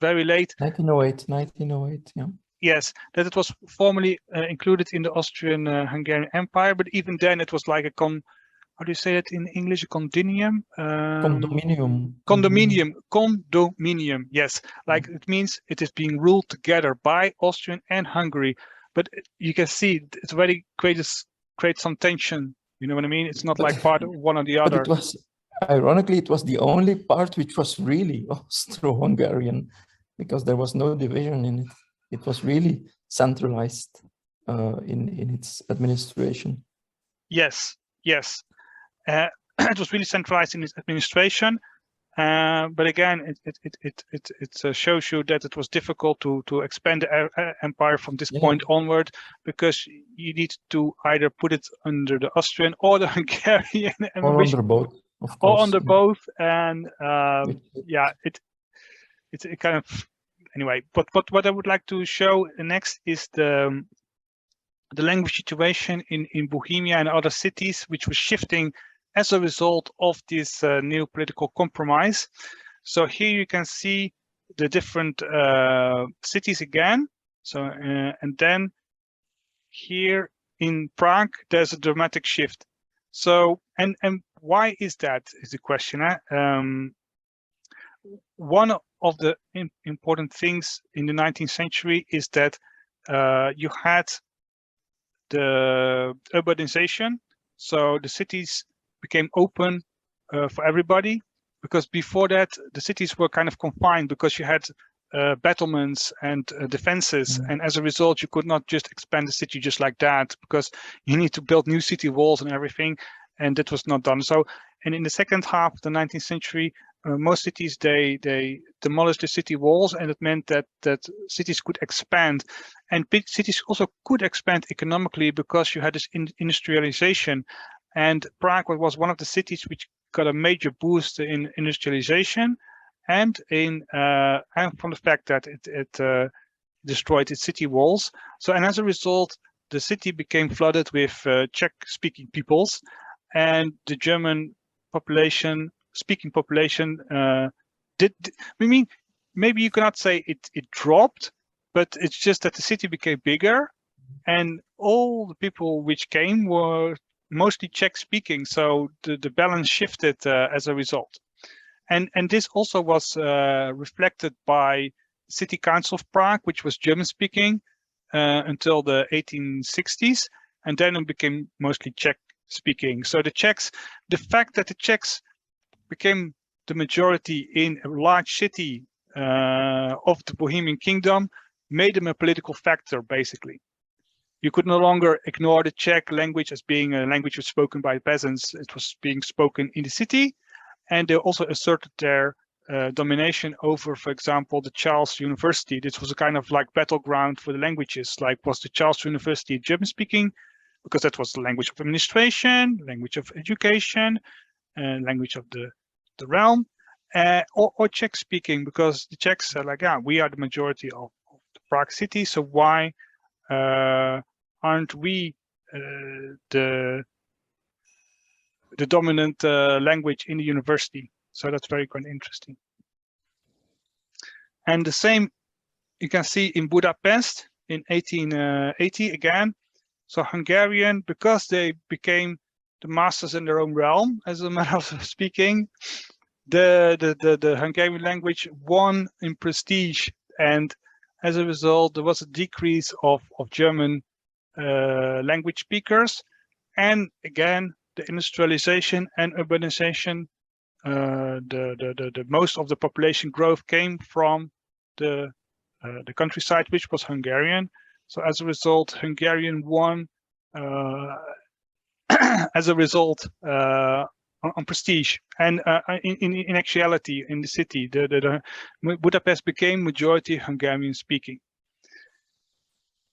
very late. 1908, yeah. Yes, that it was formally included in the Austro-Hungarian Empire. But even then, it was like a how do you say it in English? A condominium? Condominium, yes. Like it means it is being ruled together by Austrian and Hungary. But you can see it's already creates some tension. You know what I mean? It's not like part of one or the other. But it was, ironically, it was the only part which was really Austro-Hungarian, because there was no division in it. It was really centralized in its administration. Yes. It was really centralized in its administration. But again, it shows you that it was difficult to expand the empire from this point onward, because you need to either put it under the Austrian or the Hungarian, or under both, of course. Or under both, and it's a kind of anyway. But what I would like to show next is the language situation in Bohemia and other cities, which was shifting as a result of this new political compromise. So here you can see the different cities again. So and then here in Prague, there's a dramatic shift. So and why is that? Is the question. One of the important things in the 19th century is that you had the urbanization. So the cities became open for everybody, because before that the cities were kind of confined, because you had battlements and defenses, and as a result you could not just expand the city just like that, because you need to build new city walls and everything, and that was not done. So, and in the second half of the 19th century, most cities they demolished the city walls, and it meant that cities could expand, and big cities also could expand economically, because you had this industrialization. And Prague was one of the cities which got a major boost in industrialization, and from the fact that it destroyed its city walls. So, and as a result, the city became flooded with Czech-speaking peoples, and the German population, speaking population, maybe you cannot say it dropped, but it's just that the city became bigger, and all the people which came were mostly Czech speaking, so the balance shifted as a result. And this also was reflected by City Council of Prague, which was German speaking until the 1860s, and then it became mostly Czech speaking. So the fact that the Czechs became the majority in a large city of the Bohemian Kingdom made them a political factor, basically. You could no longer ignore the Czech language as being a language spoken by peasants. It was being spoken in the city, and they also asserted their domination over, for example, the Charles University. This was a kind of like battleground for the languages, like was the Charles University German speaking, because that was the language of administration, language of education, language of the realm, or Czech speaking, because the Czechs said like, yeah, we are the majority of the Prague city, so why aren't we the dominant language in the university? So that's very quite interesting. And the same you can see in Budapest in 1880 again. So Hungarian, because they became the masters in their own realm, as a matter of speaking, the Hungarian language won in prestige, and as a result, there was a decrease of German language speakers, and again, the industrialization and urbanization. The most of the population growth came from the countryside, which was Hungarian. So as a result, Hungarian won as a result on prestige, and in actuality in the city, Budapest became majority Hungarian speaking.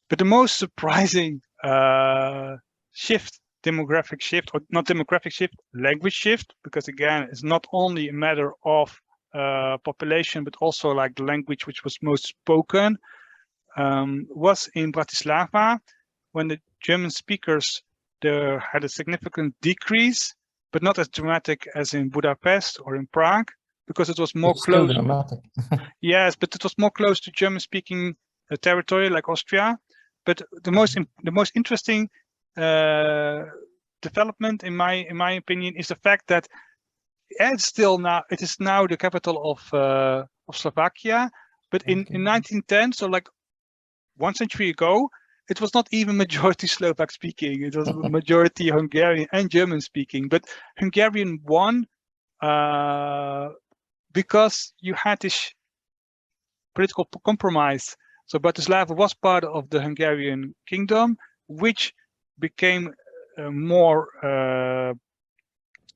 But the most surprising shift, demographic shift, or not demographic shift, language shift, because again, it's not only a matter of population, but also like the language which was most spoken, was in Bratislava, when the German speakers there had a significant decrease, but not as dramatic as in Budapest or in Prague, because it was more close. Yes, but it was more close to German-speaking territory like Austria. But the most interesting development, in my opinion, is the fact that it is now the capital of Slovakia. But in 1910, so like 1 century ago, it was not even majority Slovak speaking. It was majority Hungarian and German speaking. But Hungarian won because you had this political compromise. So Bratislava was part of the Hungarian kingdom, which became more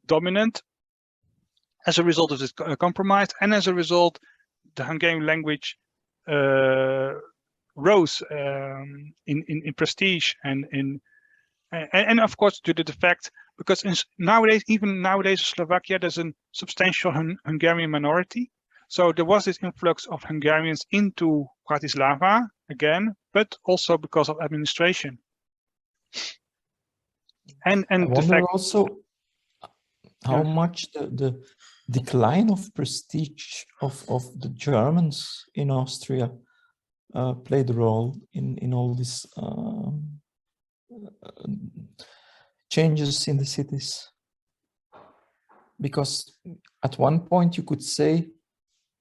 dominant as a result of this compromise, and as a result, the Hungarian language rose in prestige and of course due to the fact, because even nowadays in Slovakia there's a substantial Hungarian minority, so there was this influx of Hungarians into Bratislava again, but also because of administration. And I the fact also how much the decline of prestige of the Germans in Austria played a role in all these changes in the cities, because at one point you could say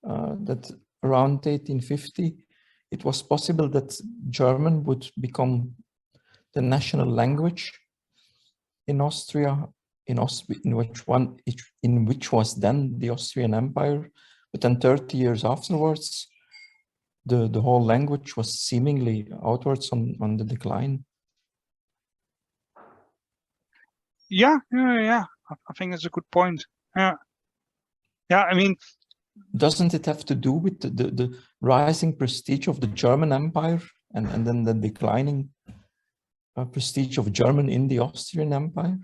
that around 1850 it was possible that German would become the national language in Austria, in which was then the Austrian Empire, but then 30 years afterwards the whole language was seemingly outwards on the decline. Yeah. I think that's a good point. Yeah. I mean, doesn't it have to do with the rising prestige of the German Empire and then the declining prestige of German in the Austrian Empire?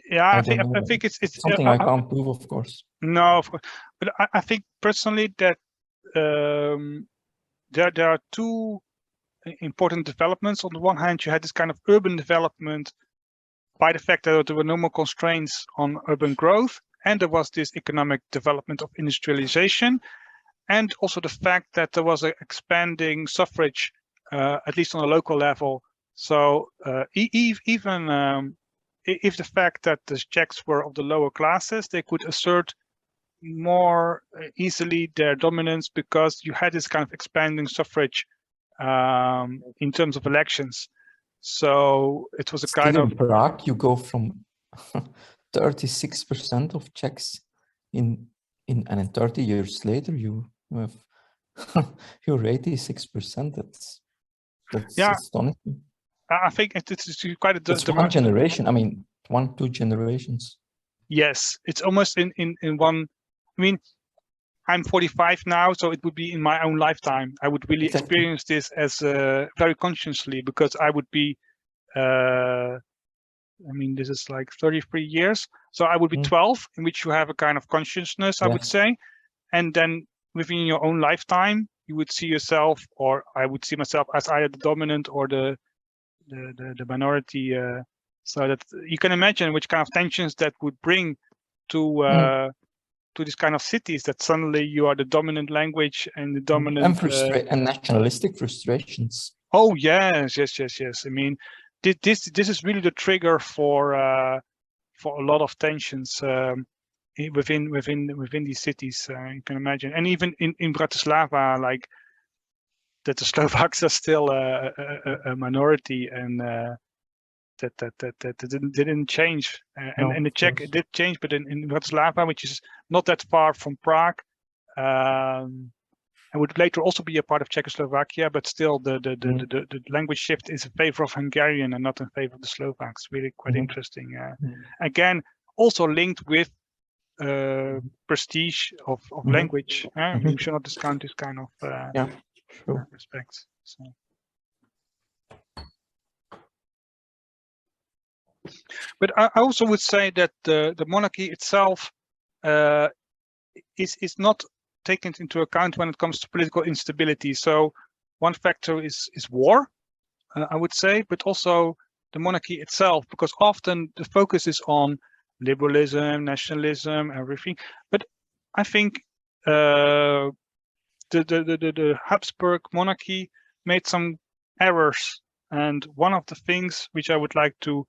Yeah, I think it's something I can't prove, of course. No, of course, but I think personally that there are two important developments. On the one hand, you had this kind of urban development by the fact that there were no more constraints on urban growth, and there was this economic development of industrialization, and also the fact that there was an expanding suffrage, at least on a local level. So even if the fact that the Czechs were of the lower classes, they could assert more easily their dominance because you had this kind of expanding suffrage in terms of elections. So it was a kind of... In Prague, you go from 36% of Czechs and in 30 years later, you have you're 86%. That's astonishing. I think it's quite a... It's one generation. I mean, 1-2 generations. Yes, it's almost in one... I mean, I'm 45 now, so it would be in my own lifetime. I would really experience this as very consciously, because I would be... I mean, this is like 33 years. So I would be 12, in which you have a kind of consciousness, I would say. And then within your own lifetime, you would see yourself, or I would see myself as either the dominant or the minority. So that you can imagine which kind of tensions that would bring to these kind of cities, that suddenly you are the dominant language and the dominant... And nationalistic frustrations. Oh, yes. I mean, this is really the trigger for a lot of tensions within these cities. You can imagine, and even in Bratislava, like that the Slovaks are still a minority, and that didn't change. And the Czech did change, but in Bratislava, which is not that far from Prague, and would later also be a part of Czechoslovakia, but still the language shift is in favor of Hungarian and not in favor of the Slovaks. Really quite interesting. Again, also linked with prestige of language. You should not discount this kind of aspects. So. But I also would say that the monarchy itself is not taken into account when it comes to political instability. So one factor is war, I would say, but also the monarchy itself, because often the focus is on liberalism, nationalism, everything. But I think the Habsburg monarchy made some errors, and one of the things which I would like to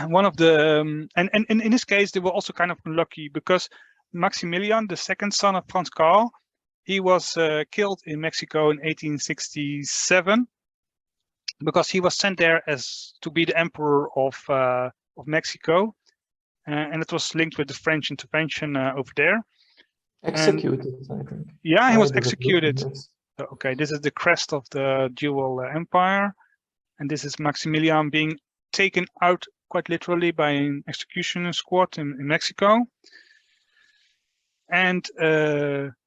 one of the and in this case they were also kind of unlucky, because Maximilian, the second son of Franz Karl, he was killed in Mexico in 1867 because he was sent there as to be the emperor of Mexico, and it was linked with the French intervention over there. Executed, I think. Yeah, he was executed. Okay, this is the crest of the dual empire, and this is Maximilian being taken out quite literally by an execution squad in Mexico. And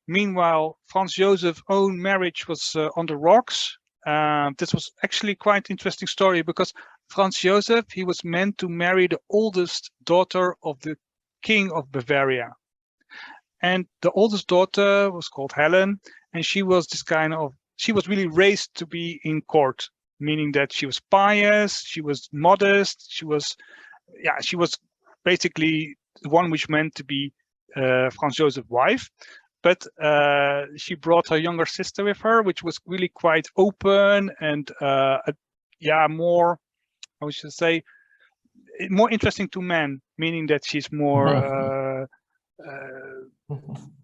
meanwhile, Franz Joseph's own marriage was on the rocks. This was actually quite an interesting story, because Franz Joseph, he was meant to marry the oldest daughter of the king of Bavaria. And the oldest daughter was called Helen, and she was she was really raised to be in court, meaning that she was pious, she was modest, she was basically the one which meant to be Franz Joseph's wife. But she brought her younger sister with her, which was really quite open and more, I should say, more interesting to men, meaning that she's more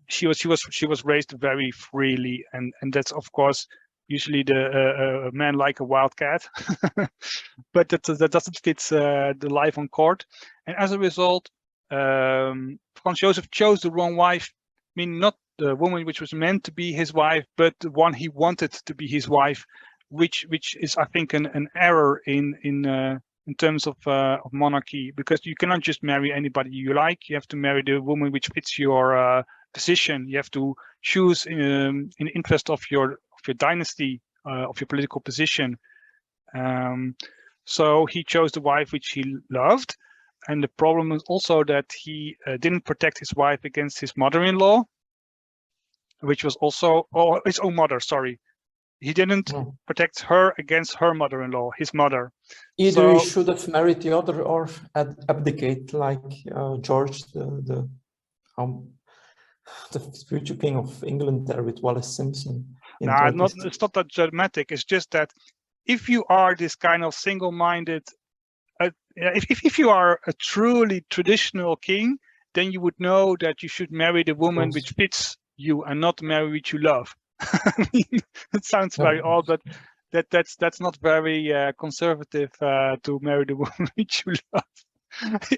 she was raised very freely, and that's of course usually the men like a wildcat, but that doesn't fit the life on court. And as a result, Franz Joseph chose the wrong wife, meaning not the woman which was meant to be his wife, but the one he wanted to be his wife, which is, I think, an error in terms of monarchy, because you cannot just marry anybody you like. You have to marry the woman which fits your position. You have to choose in the interest of your dynasty, of your political position. So he chose the wife which he loved, and the problem is also that he didn't protect his wife against his mother-in-law, which was also his own mother. Sorry, He didn't protect her against her mother-in-law, his mother. Either he should have married the other or abdicate, like George, the future king of England there with Wallace Simpson. No, it's not that dramatic. It's just that if you are this kind of single-minded, if you are a truly traditional king, then you would know that you should marry the woman which fits you and not marry which you love. I mean, it sounds very odd, but that's not very conservative to marry the woman which you love.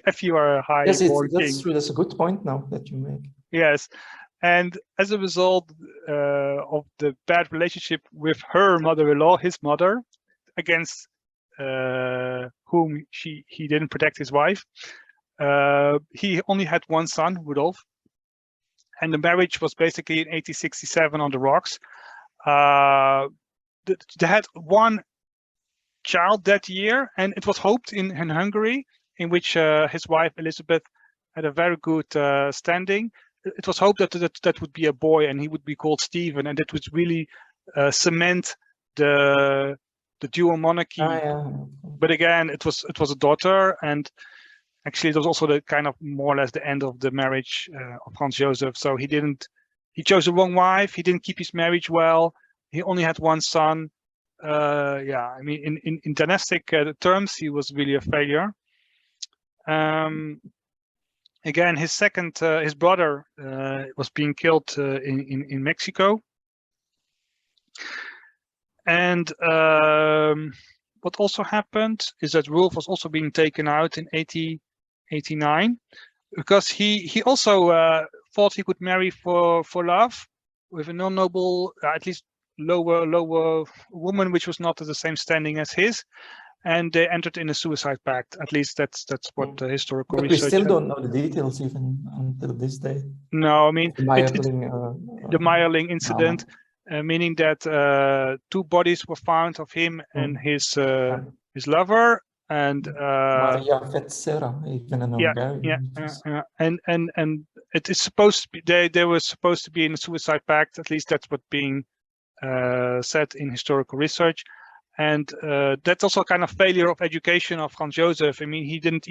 If you are a high-born king. That's true. That's a good point now that you make. Yes, and as a result of the bad relationship with her mother-in-law, his mother, against whom he didn't protect his wife, he only had one son, Rudolf, and the marriage was basically in 1867 on the rocks. They had one child that year, and it was hoped in Hungary, in which his wife Elizabeth had a very good standing. It was hoped that would be a boy, and he would be called Stephen, and that would really cement the dual monarchy. But again, it was a daughter, and actually it was also the kind of more or less the end of the marriage of Franz Joseph. So he chose the wrong wife. He didn't keep his marriage well. He only had one son. Yeah, I mean, in dynastic terms, he was really a failure. Again, his brother was being killed in Mexico. And what also happened is that Rolf was also being taken out in 1889, because he also thought he could marry for love with a non-noble, at least lower woman, which was not at the same standing as his, and they entered in a suicide pact. At least that's what the historical but research. We still don't know the details even until this day. No, I mean the Meyerling incident, meaning that 2 bodies were found of him and his lover, and Maria Vetsera, even in Hungarian. And it is supposed to be they were supposed to be in a suicide pact. At least that's what being said in historical research. And that's also a kind of failure of education of Franz Joseph. I mean, he didn't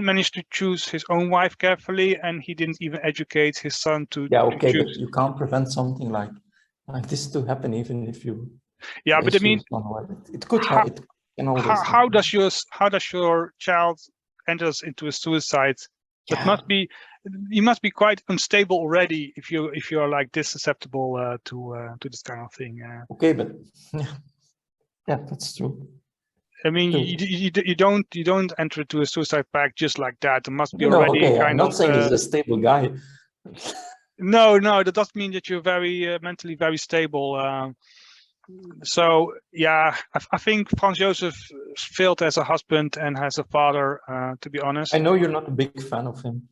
manage to choose his own wife carefully, and he didn't even educate his son to but choose. you can't prevent something like this to happen, even if you. Yeah, but I mean, it could happen. How does your child enters into a suicide? That must be, you must be quite unstable already if you are like this susceptible to this kind of thing. Okay, but yeah, that's true. I mean, you don't enter into a suicide pact just like that. There must be already kind of. I'm not saying he's a stable guy. No, that doesn't mean that you're very mentally very stable. So yeah, I think Franz Joseph failed as a husband and as a father. To be honest, I know you're not a big fan of him.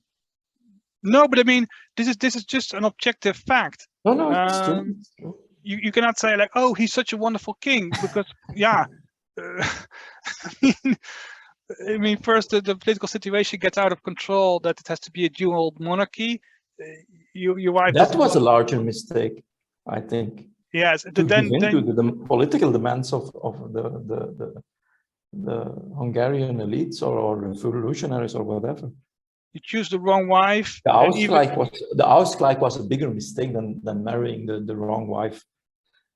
No, but I mean, this is just an objective fact. No, it's true. It's true. You cannot say like, oh, he's such a wonderful king, because yeah, I mean, first the political situation gets out of control, that it has to be a dual monarchy. Your wife. That was a larger mistake, I think. Yes, then the political demands of the Hungarian elites or revolutionaries or whatever. You choose the wrong wife. The Ausgleich was a bigger mistake than marrying the wrong wife.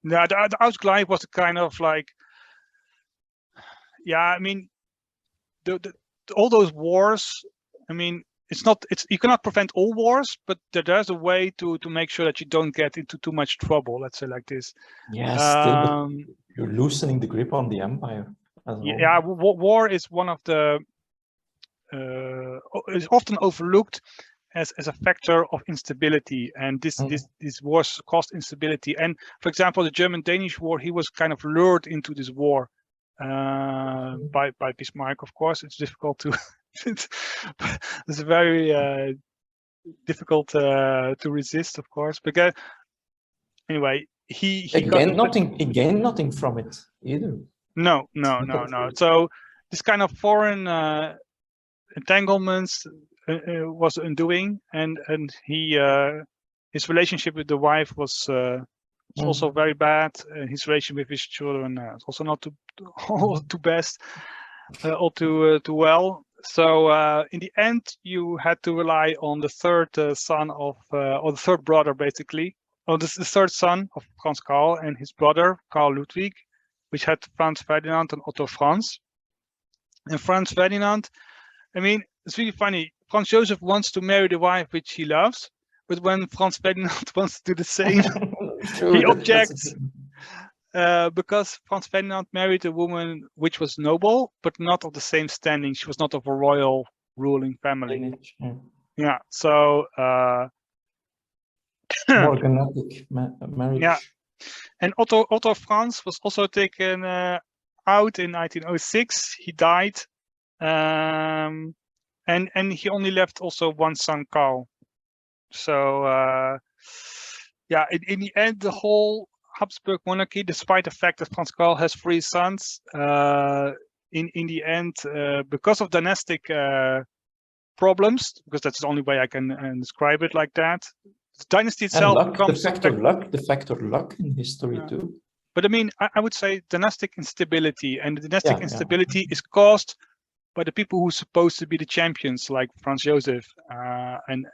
No, the Ausgleich was a kind of like, yeah, I mean, all those wars. I mean, you cannot prevent all wars, but there's a way to make sure that you don't get into too much trouble. Let's say like this. Yes, still, you're loosening the grip on the empire. Yeah, war is one of the is often overlooked as a factor of instability, and these wars caused instability. And for example, the German Danish War, he was kind of lured into this war by Bismarck. Of course, it's difficult to. It's very difficult to resist, of course. But anyway, he gained nothing from it either. No. So this kind of foreign entanglements was undoing, and his relationship with the wife was It's also very bad. His relation with his children is also not too best, all too well. So in the end, you had to rely on the third son of, or the third brother, basically, or the third son of Franz Karl and his brother Karl Ludwig, which had Franz Ferdinand and Otto Franz. And Franz Ferdinand, I mean, it's really funny. Franz Joseph wants to marry the wife which he loves, but when Franz Ferdinand wants to do the same, he objects. Because Franz Ferdinand married a woman which was noble, but not of the same standing. She was not of a royal ruling family. Yeah, so morganatic marriage. Yeah, and Otto Franz was also taken out in 1906. He died, and he only left also one son, Karl. So yeah, in the end, the whole Habsburg monarchy, despite the fact that Franz Karl has 3 sons, in the end, because of dynastic problems, because that's the only way I can describe it like that, the dynasty itself becomes the factor luck in history too. But I mean, I would say dynastic instability, and the dynastic instability is caused by the people who are supposed to be the champions, like Franz Joseph, and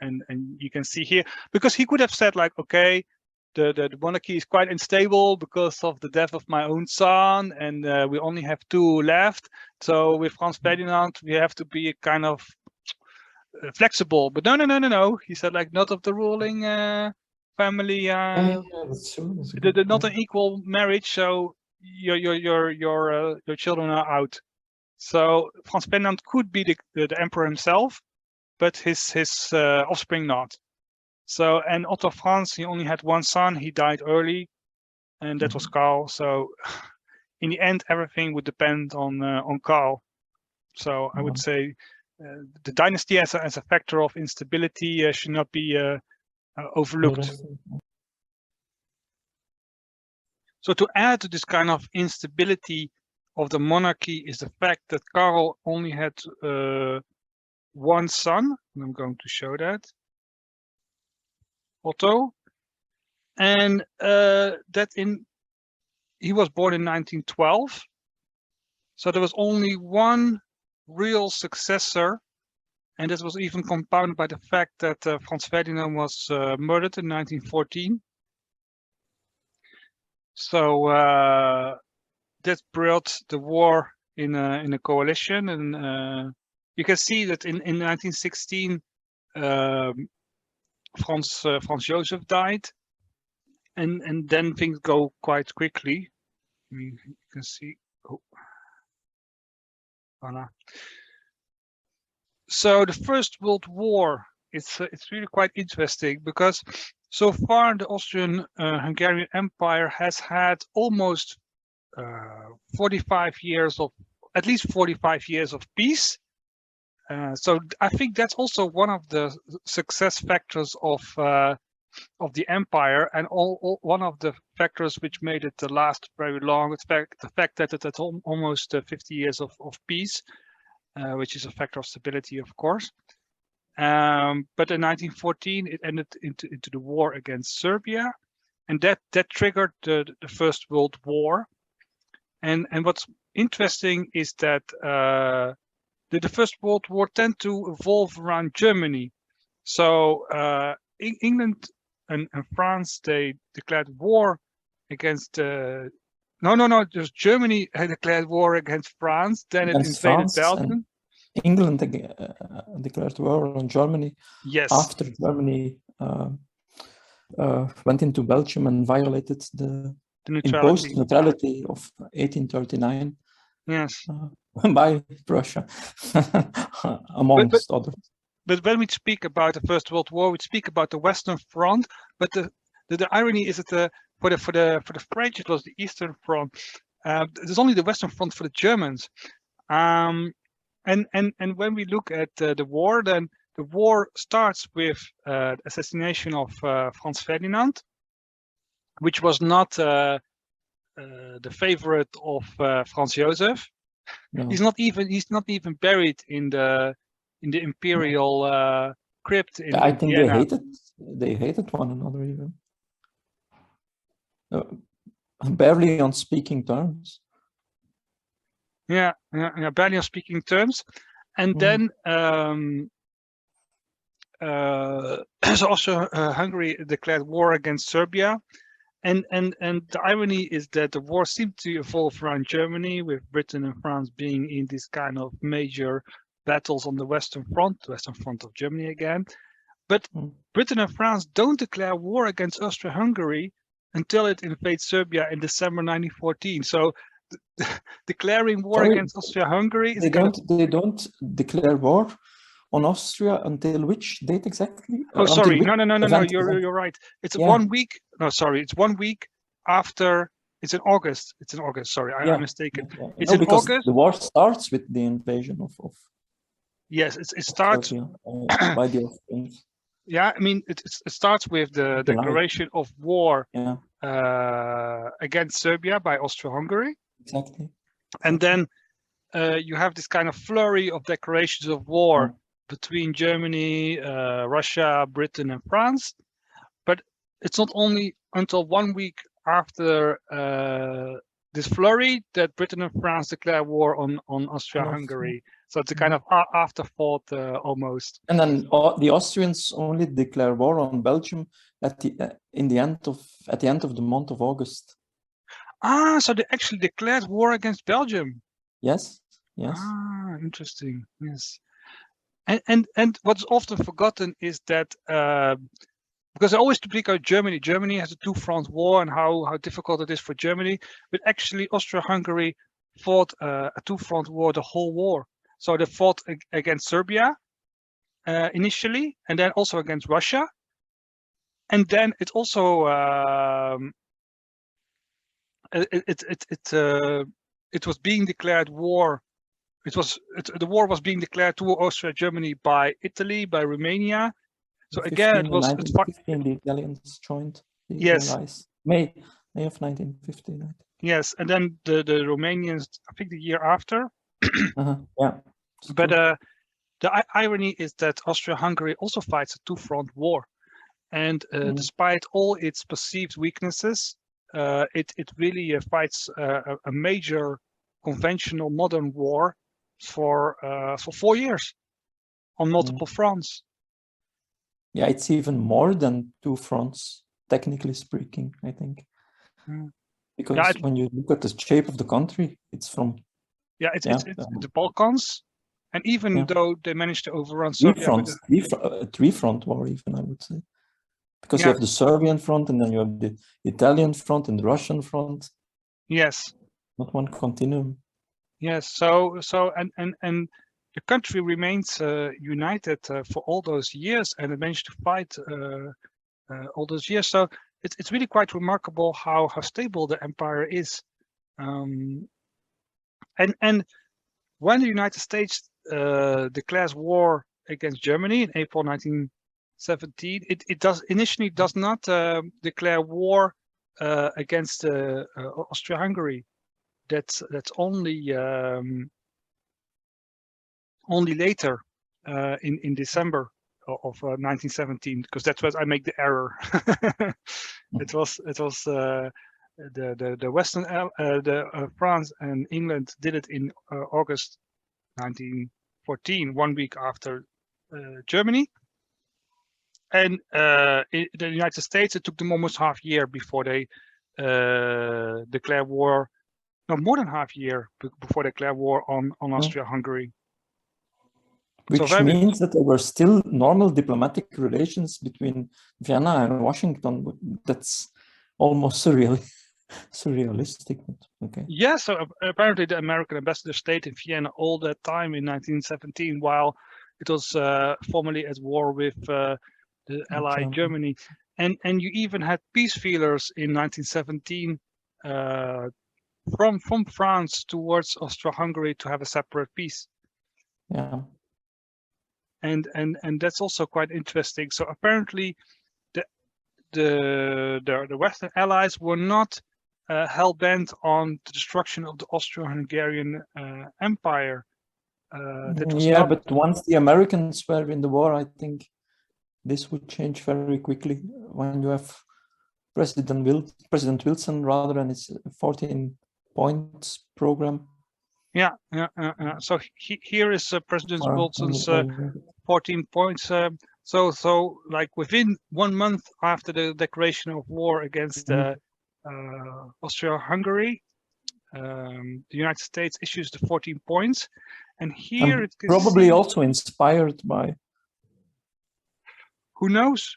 you can see here, because he could have said like, okay, the monarchy is quite unstable because of the death of my own son, and we only have 2 left. So with Franz Ferdinand, we have to be kind of flexible. But no. He said like, not of the ruling family. That's true. Not an equal marriage. So your children are out. So Franz Ferdinand could be the emperor himself, but his offspring not. So, and Otto Franz, he only had 1 son. He died early, and that was Karl. So in the end, everything would depend on Karl. So I would say the dynasty as a factor of instability should not be overlooked. So to add to this kind of instability of the monarchy is the fact that Karl only had 1 son, and I'm going to show that, Otto, and he was born in 1912, so there was only 1 real successor, and this was even compounded by the fact that Franz Ferdinand was murdered in 1914. So that brought the war in a coalition, and you can see that in 1916 Franz Joseph died, and then things go quite quickly. You can see. Voilà. So the First World War, it's really quite interesting, because so far the Austro-Hungarian Empire has had almost 45 years of, at least 45 years of peace. So I think that's also one of the success factors of the empire, and one of the factors which made it last very long. The fact that it had almost 50 years of peace, which is a factor of stability, of course. But in 1914, it ended into the war against Serbia, and that triggered the First World War. And what's interesting is that the First World War tend to evolve around Germany. So England and France, they declared war against no, just Germany had declared war against France, then it invaded Belgium. England declared war on Germany. Yes. After Germany went into Belgium and violated the imposed neutrality of 1839. Yes. By Prussia, amongst others. But when we speak about the First World War, we speak about the Western Front. But the irony is that for the French, it was the Eastern Front. There's only the Western Front for the Germans. And when we look at the war, then the war starts with the assassination of Franz Ferdinand, which was not the favorite of Franz Joseph. No. He's not even buried in the imperial crypt in I think Vienna. they hated one another even. barely on speaking terms. Yeah, barely on speaking terms. And then so also Hungary declared war against Serbia. And the irony is that the war seemed to evolve around Germany, with Britain and France being in this kind of major battles on the Western Front of Germany again. But Britain and France don't declare war against Austro-Hungary until it invades Serbia in December 1914. So declaring war against Austro-Hungary is they don't declare war on Austria until which date exactly? Oh, sorry. No. You're right. It's 1 week. No, sorry. It's 1 week after. It's in August. It's in August. Sorry, I'm mistaken. It's in August. The war starts with the invasion of yes, it starts Serbia, by the Austrians. Yeah, I mean, it starts with the declaration of war against Serbia by Austro-Hungary. Exactly. And then you have this kind of flurry of declarations of war between Germany, Russia, Britain, and France. But it's not only until 1 week after this flurry that Britain and France declare war on Austria-Hungary. So it's a kind of afterthought almost. And then the Austrians only declare war on Belgium at the end of the month of August. Ah, so they actually declared war against Belgium. Yes. Yes. Ah, interesting. Yes. And what's often forgotten is that because I always speak about Germany. Germany has a two-front war and how difficult it is for Germany. But actually, Austro-Hungary fought a two-front war the whole war. So they fought against Serbia initially, and then also against Russia. And then it also it was being declared war. The war was being declared to Austria-Germany by Italy, by Romania. So again, it was 1915. The Italians joined the Allies. May of 1915. Yes, and then the Romanians, I think, the year after. Yeah. But the irony is that Austria-Hungary also fights a two-front war, and despite all its perceived weaknesses, it really fights a major conventional modern war for 4 years on multiple fronts. Yeah, it's even more than two fronts, technically speaking, I think. Because when you look at the shape of the country, it's from it's the Balkans, and even though they managed to overrun Serbia, three-front war, even, I would say, because you have the Serbian front, and then you have the Italian front and the Russian front. Yes, not one continuum. Yes, so and the country remains united for all those years, and it managed to fight all those years. So it's really quite remarkable how stable the empire is. And when the United States declares war against Germany in April 1917, it initially does not declare war against Austria-Hungary. That's only later in December of 1917, because that's what I make the error. It was the Western France and England did it in August 1914, 1 week after Germany, and in the United States it took them almost half year before they declare war. No, more than half year before they declare war on Austria-Hungary. Which means that there were still normal diplomatic relations between Vienna and Washington. That's almost surrealistic. Okay. Yeah, so apparently the American ambassador stayed in Vienna all that time in 1917, while it was formally at war with the Allied Germany. And you even had peace feelers in 1917 from France towards Austro-Hungary to have a separate peace. Yeah. And that's also quite interesting. So apparently the Western Allies were not hell-bent on the destruction of the Austro-Hungarian Empire. But once the Americans were in the war, I think this would change very quickly when you have President Wilson rather, and his 14 points program. Yeah. So here is President Wilson's 14 points. So like within 1 month after the declaration of war against Austro-Hungary, the United States issues the 14 points, and here it probably also inspired by. Who knows?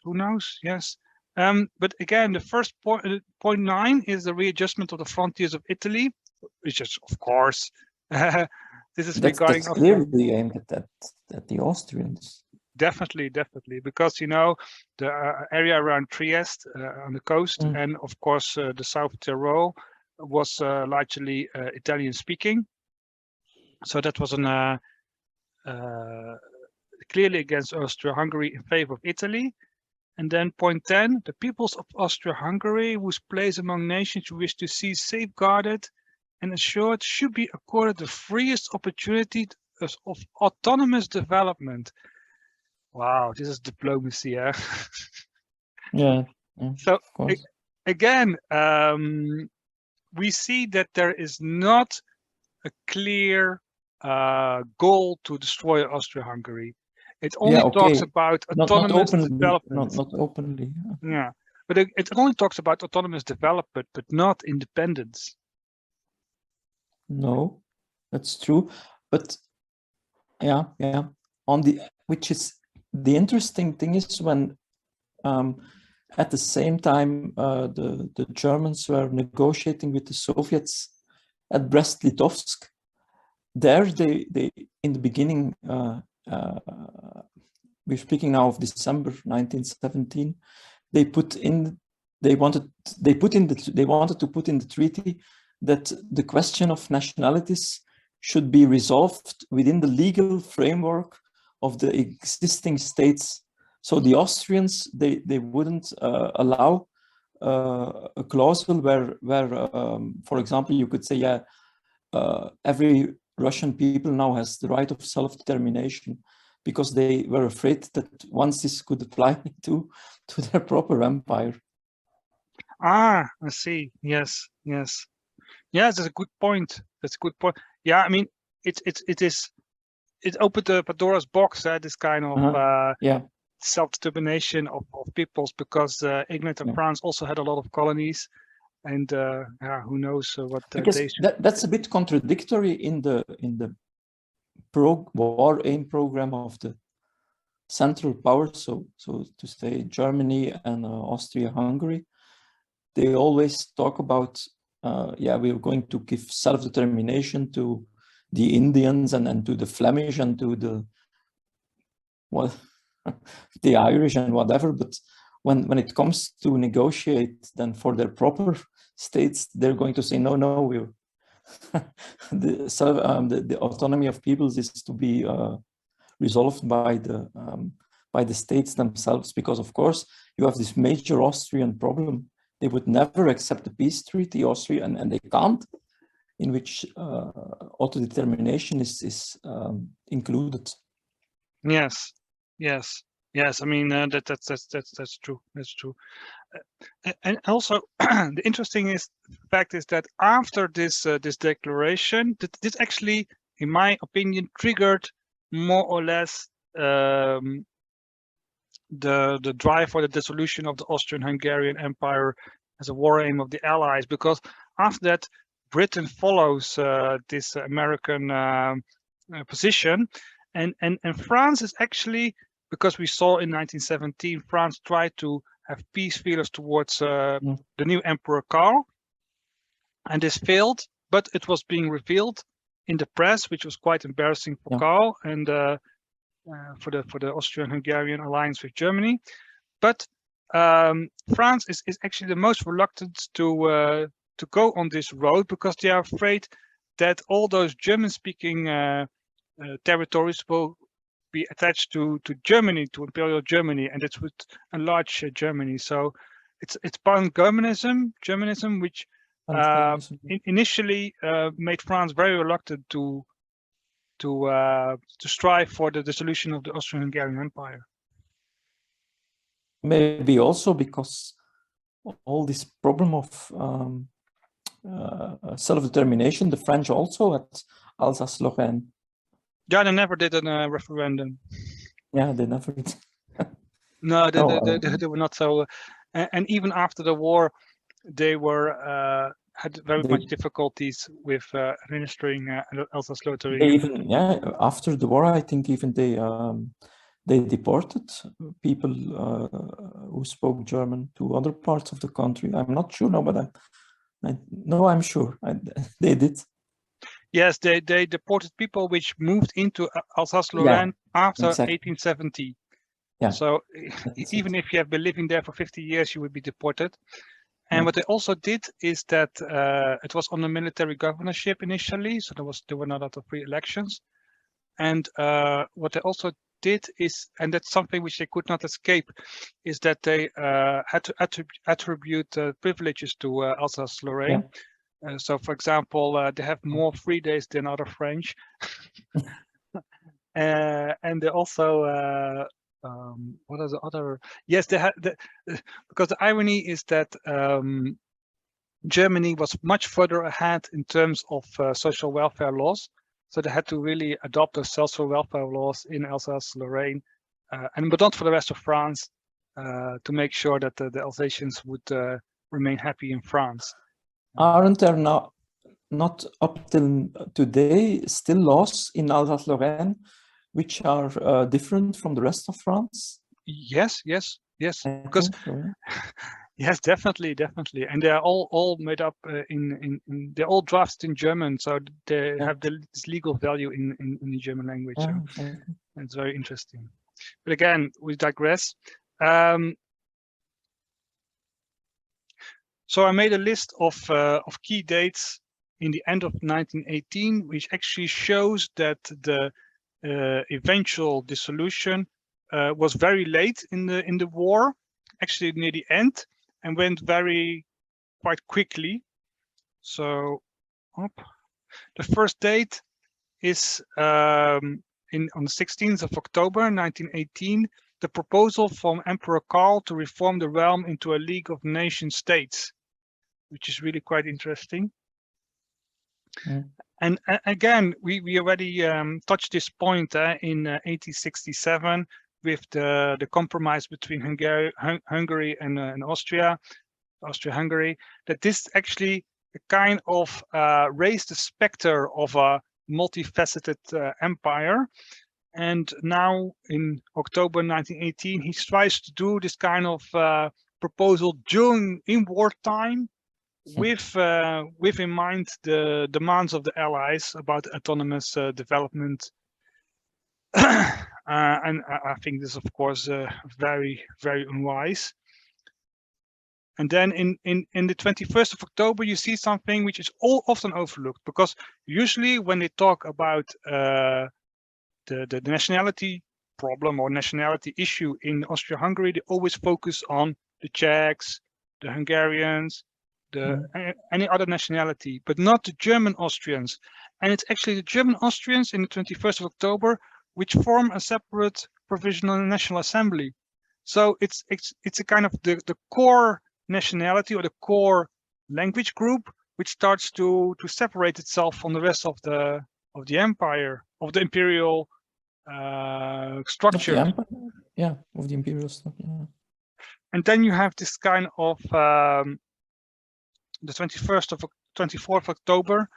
Yes. But again, the first point 9 is the readjustment of the frontiers of Italy, which is, of course, this is regarding. That's clearly aimed at the Austrians. Definitely, because the area around Trieste on the coast, and of course the South Tyrol was largely Italian speaking. So that was an clearly against Austro-Hungary in favor of Italy. And then point 10, the peoples of Austro-Hungary, whose place among nations you wish to see safeguarded and assured, should be accorded the freest opportunity of autonomous development. Wow, this is diplomacy, yeah. Yeah. So again, we see that there is not a clear goal to destroy Austro-Hungary. It only talks about autonomous development. Not openly. Yeah, but it only talks about autonomous development, but not independence. No, that's true. But yeah. Which is the interesting thing is when at the same time the Germans were negotiating with the Soviets at Brest-Litovsk. There they in the beginning, we're speaking now of December 1917, they wanted to put in the treaty that the question of nationalities should be resolved within the legal framework of the existing states. So the Austrians, they wouldn't allow a clause where for example, you could say, every Russian people now has the right of self-determination, because they were afraid that once this could apply to their proper empire. I see. Yes. That's a good point. Yeah, I mean, it opened the Pandora's box. This kind of self-determination of peoples, because England and France also had a lot of colonies, and who knows what that's a bit contradictory in the war aim program of the Central Powers. So to say Germany and Austria-Hungary, they always talk about we're going to give self-determination to the Indians and to the Flemish and to the the Irish and whatever. But when it comes to negotiate then for their proper states, they're going to say no, we're the autonomy of peoples is to be resolved by the states themselves, because of course you have this major Austrian problem. They would never accept a peace treaty, Austria, and they can't, in which autodetermination is included. Yes. I mean that's true. That's true. And also, the interesting fact is that after this declaration, this actually, in my opinion, triggered more or less the drive for the dissolution of the Austro-Hungarian Empire as a war aim of the Allies, because after that, Britain follows this American position, and France is actually, because we saw in 1917 France tried to have peace feelers towards the new Emperor Karl, and this failed, but it was being revealed in the press, which was quite embarrassing for Karl and for the Austrian-Hungarian alliance with Germany. But France is actually the most reluctant to go on this road, because they are afraid that all those German-speaking territories will be attached to Germany, to Imperial Germany, and it would enlarge Germany. So it's Pan-Germanism, which initially made France very reluctant to strive for the dissolution of the Austro-Hungarian Empire. Maybe also because all this problem of self-determination, the French also at Alsace-Lorraine. Yeah, they never did a referendum. Yeah, they never did. No, they were not so. And even after the war, they were had very much difficulties with administering Alsace-Lorraine. Even after the war, I think even they deported people who spoke German to other parts of the country. I'm not sure now, but I'm sure they did. Yes, they deported people which moved into Alsace-Lorraine after 1870. Yeah. So even if you have been living there for 50 years, you would be deported. And what they also did is that it was on a military governorship initially, so there were not a lot of free elections. And what they also did is, and that's something which they could not escape, is that they had to attribute privileges to Alsace-Lorraine. So, for example, they have more free days than other French, and they also. What are the other? Yes, they had because the irony is that Germany was much further ahead in terms of social welfare laws, so they had to really adopt those social welfare laws in Alsace-Lorraine, but not for the rest of France, to make sure that the Alsatians would remain happy in France. Aren't there not up till today still laws in Alsace-Lorraine which are different from the rest of France? Yes. Because yes, definitely, and they are all made up they're all drafted in German, so they have this legal value in the German language. So it's very interesting. But again, we digress. So I made a list of key dates in the end of 1918, which actually shows that the eventual dissolution was very late in the war, actually near the end, and went quite quickly. So, the first date is on the 16th of October 1918. The proposal from Emperor Karl to reform the realm into a League of Nation States, which is really quite interesting. And again, we already touched this point in 1867 with the compromise between Hungary and Austro-Hungary, that this actually kind of raised the specter of a multifaceted empire. And now in October 1918, he tries to do this kind of proposal in wartime, with in mind the demands of the Allies about autonomous development. And I think this, of course, very, very unwise. And then in the 21st of October, you see something which is often overlooked, because usually when they talk about the nationality problem or nationality issue in Austro-Hungary, they always focus on the Czechs, the Hungarians, any other nationality, but not the German Austrians. And it's actually the German Austrians in the 21st of October which form a separate provisional national assembly. So it's a kind of the core nationality or the core language group which starts to separate itself from the rest of the empire, of the imperial structure. Of the imperial structure. Yeah. And then you have this kind of the 24th of October,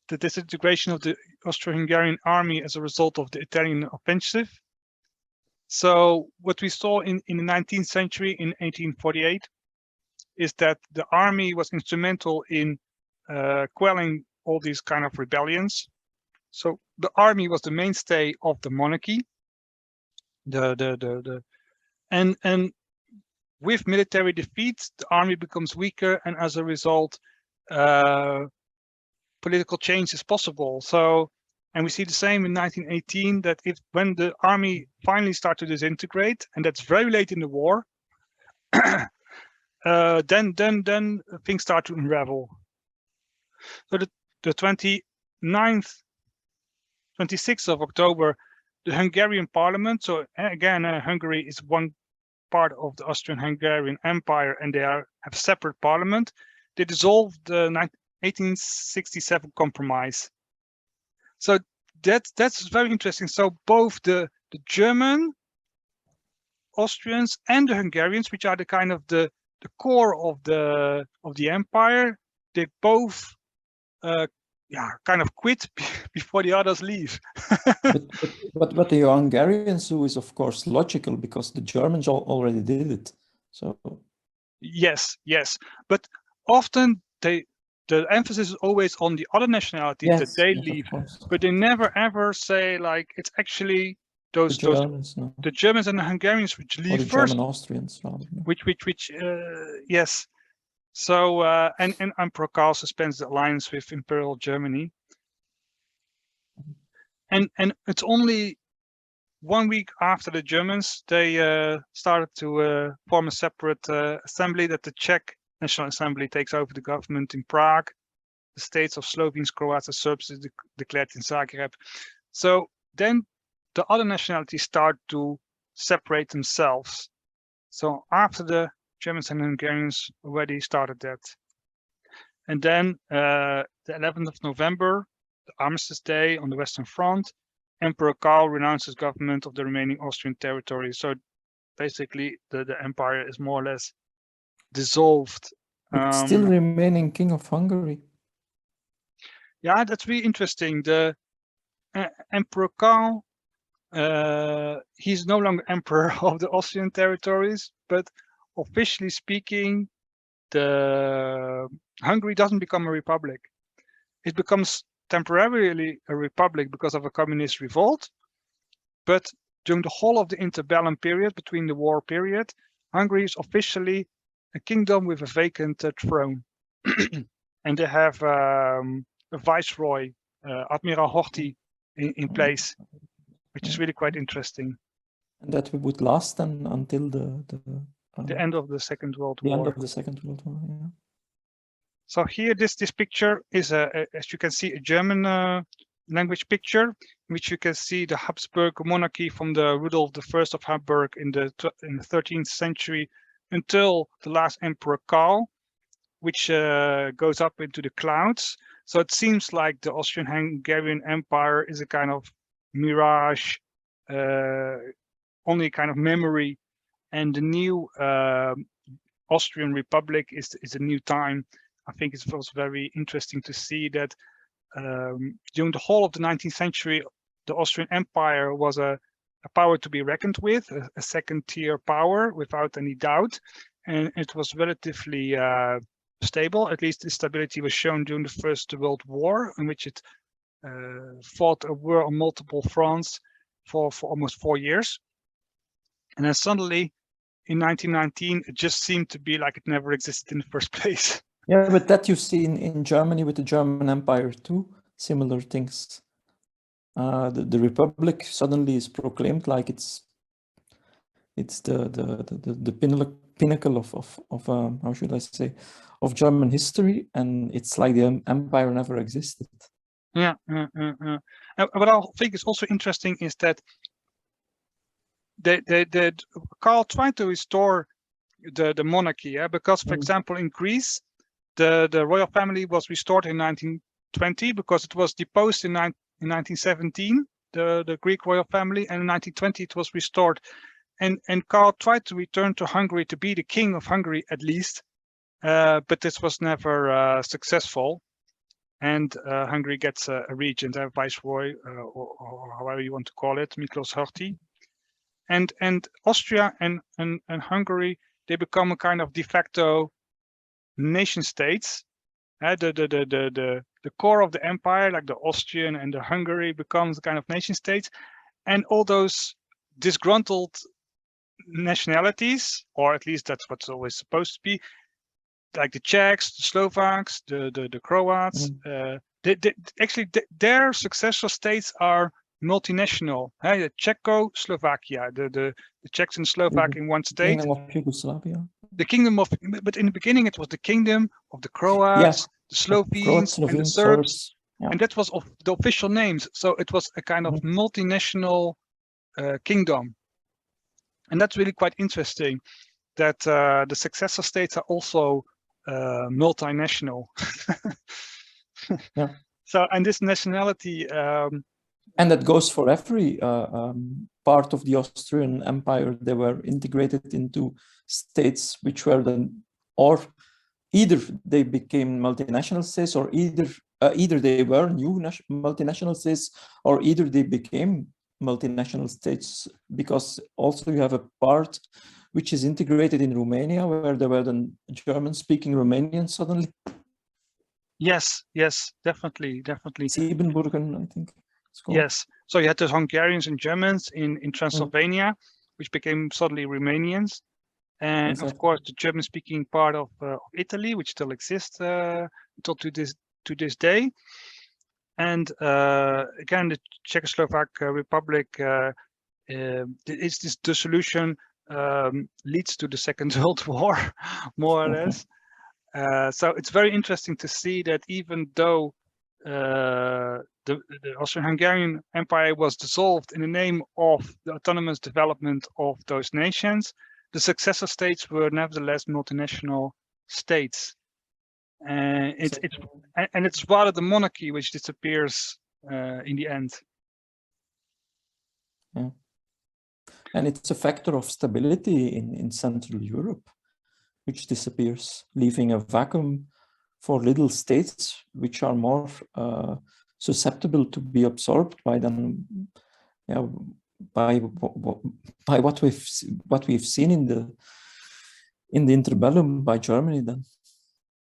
the disintegration of the Austro-Hungarian army as a result of the Italian offensive. So what we saw in the 19th century, in 1848, is that the army was instrumental in quelling all these kind of rebellions. So the army was the mainstay of the monarchy. And with military defeats, the army becomes weaker, and as a result, political change is possible. So, and we see the same in 1918, that when the army finally starts to disintegrate, and that's very late in the war, then things start to unravel. So the 26th of October, the Hungarian parliament, so again, Hungary is one part of the Austro-Hungarian Empire and they have separate parliament, they dissolved the 1867 compromise. So that's very interesting. So both the German, Austrians, and the Hungarians, which are the kind of the core of the empire, they both kind of quit before the others leave. but what the Hungarians do is of course logical, because the Germans already did it. So yes, but often the emphasis is always on the other nationalities that they leave, but they never ever say like it's actually the Germans and the Hungarians which leave first. German Austrians, rather. Which yes. So and Emperor Karl suspends the alliance with Imperial Germany, and it's only 1 week after the Germans they started to form a separate assembly, that the Czech National Assembly takes over the government in Prague. The states of Slovenes, Croats, and Serbs is declared in Zagreb. So then the other nationalities start to separate themselves. So after the Germans and Hungarians already started that. And then the 11th of November, the Armistice Day on the Western Front, Emperor Karl renounces government of the remaining Austrian territory. So basically the empire is more or less dissolved. Still remaining king of Hungary. Yeah, that's really interesting. The Emperor Karl, he's no longer emperor of the Austrian territories, but officially speaking, Hungary doesn't become a republic. It becomes temporarily a republic because of a communist revolt, but during the whole of the interbellum period, between the war period, Hungary is officially a kingdom with a vacant throne. And they have a viceroy, Admiral Horthy, in place, which is really quite interesting. And that would last then until the end of the Second World War. The end of the Second World War, yeah. So here, this picture is, as you can see, a German language picture, in which you can see the Habsburg monarchy from the Rudolf I of Habsburg in the 13th century until the last Emperor Karl, which goes up into the clouds. So it seems like the Austrian-Hungarian Empire is a kind of mirage, only kind of memory, and the new Austrian Republic is a new time. I think it was very interesting to see that during the whole of the 19th century, the Austrian Empire was a power to be reckoned with, a second-tier power without any doubt, and it was relatively stable. At least the stability was shown during the First World War, in which it fought a war on multiple fronts for almost 4 years. And then suddenly, in 1919, it just seemed to be like it never existed in the first place. Yeah, but that you see in Germany with the German Empire too, similar things. The Republic suddenly is proclaimed like it's the pinnacle of how should I say, of German history, and it's like the empire never existed. Yeah. What I think is also interesting is that Karl tried to restore the monarchy, yeah? Because, for example, in Greece, the royal family was restored in 1920 because it was deposed in 1917, the Greek royal family, and in 1920 it was restored. And Karl tried to return to Hungary to be the king of Hungary at least, but this was never successful. And Hungary gets a regent, a viceroy, or however you want to call it, Miklos Horthy. And Austria and Hungary, they become a kind of de facto nation states. The core of the empire, like the Austrian and the Hungary, becomes a kind of nation states, and all those disgruntled nationalities, or at least that's what's always supposed to be, like the Czechs, the Slovaks, the Croats, their successor states are multinational. The Czechoslovakia, the Czechs and Slovak in one state. Kingdom of Yugoslavia. The kingdom of, but in the beginning it was the kingdom of the Croats, the Slovenes, and the Serbs. Yeah. And that was of the official names. So it was a kind of multinational kingdom. And that's really quite interesting, that the successor states are also multinational. Yeah. So, and this nationality, and that goes for every part of the Austrian Empire. They were integrated into states which were then, or either they became multinational states, or either they were new multinational states, or either they became multinational states, because also you have a part which is integrated in Romania, where there were then German-speaking Romanians suddenly. Yes, definitely. Siebenbürgen, I think it's called. Yes, so you had the Hungarians and Germans in Transylvania, which became suddenly Romanians. And exactly. Of course, the German-speaking part of Italy, which still exists until to this day. And again, the Czechoslovak Republic is this dissolution leads to the Second World War, more or less. So it's very interesting to see that even though the Austro-Hungarian Empire was dissolved in the name of the autonomous development of those nations, the successor states were nevertheless multinational states. And it's rather the monarchy which disappears in the end. Yeah. And it's a factor of stability in Central Europe, which disappears, leaving a vacuum for little states which are more susceptible to be absorbed by them, by what we've seen in the interbellum by Germany then.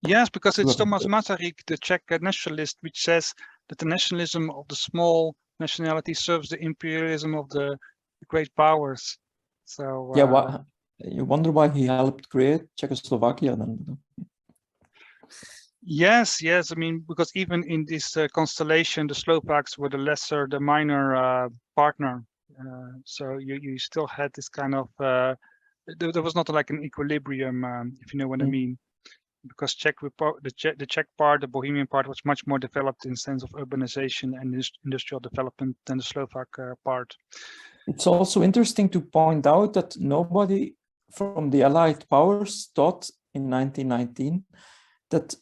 Yes, because it's Thomas Masaryk, the Czech nationalist, which says that the nationalism of the small nationality serves the imperialism of the great powers. So yeah, you wonder why he helped create Czechoslovakia then. Yes. I mean, because even in this constellation, the Slovaks were the minor partner. So you still had this kind of there was not like an equilibrium, if you know what I mean. Because the Czech part, the Bohemian part, was much more developed in the sense of urbanization and industrial development than the Slovak part. It's also interesting to point out that nobody from the Allied powers thought in 1919 that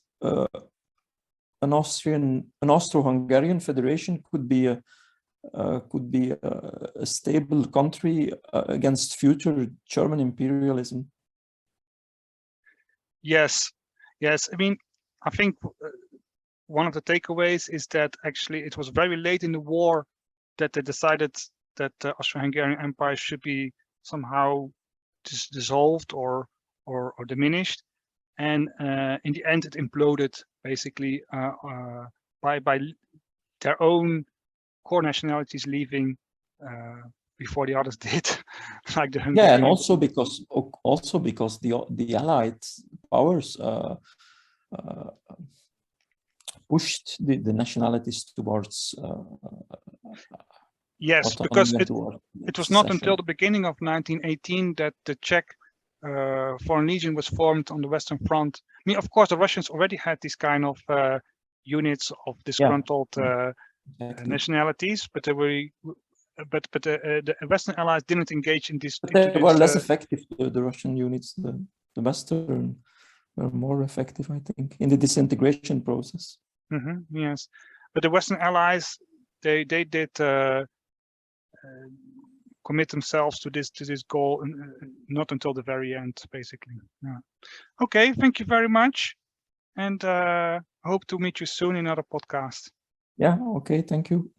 an Austro-Hungarian federation could be a stable country against future German imperialism. Yes. I mean, I think one of the takeaways is that actually it was very late in the war that they decided that the Austro-Hungarian Empire should be somehow dissolved or diminished, and in the end it imploded basically by their own core nationalities leaving before the others did, like the Hungarians. Yeah, and also because the Allied powers pushed the nationalities towards. Yes, because it was not until the beginning of 1918 that the Czech Foreign Legion was formed on the Western Front. I mean, of course, the Russians already had these kind of units of disgruntled nationalities, but they were. But the Western Allies didn't engage in this. But they were less effective. The Russian units, the Western, were more effective, I think, in the disintegration process. Yes, but the Western Allies, they did commit themselves to this goal, not until the very end, basically. Yeah. Okay, thank you very much, and hope to meet you soon in another podcast. Yeah. Okay. Thank you.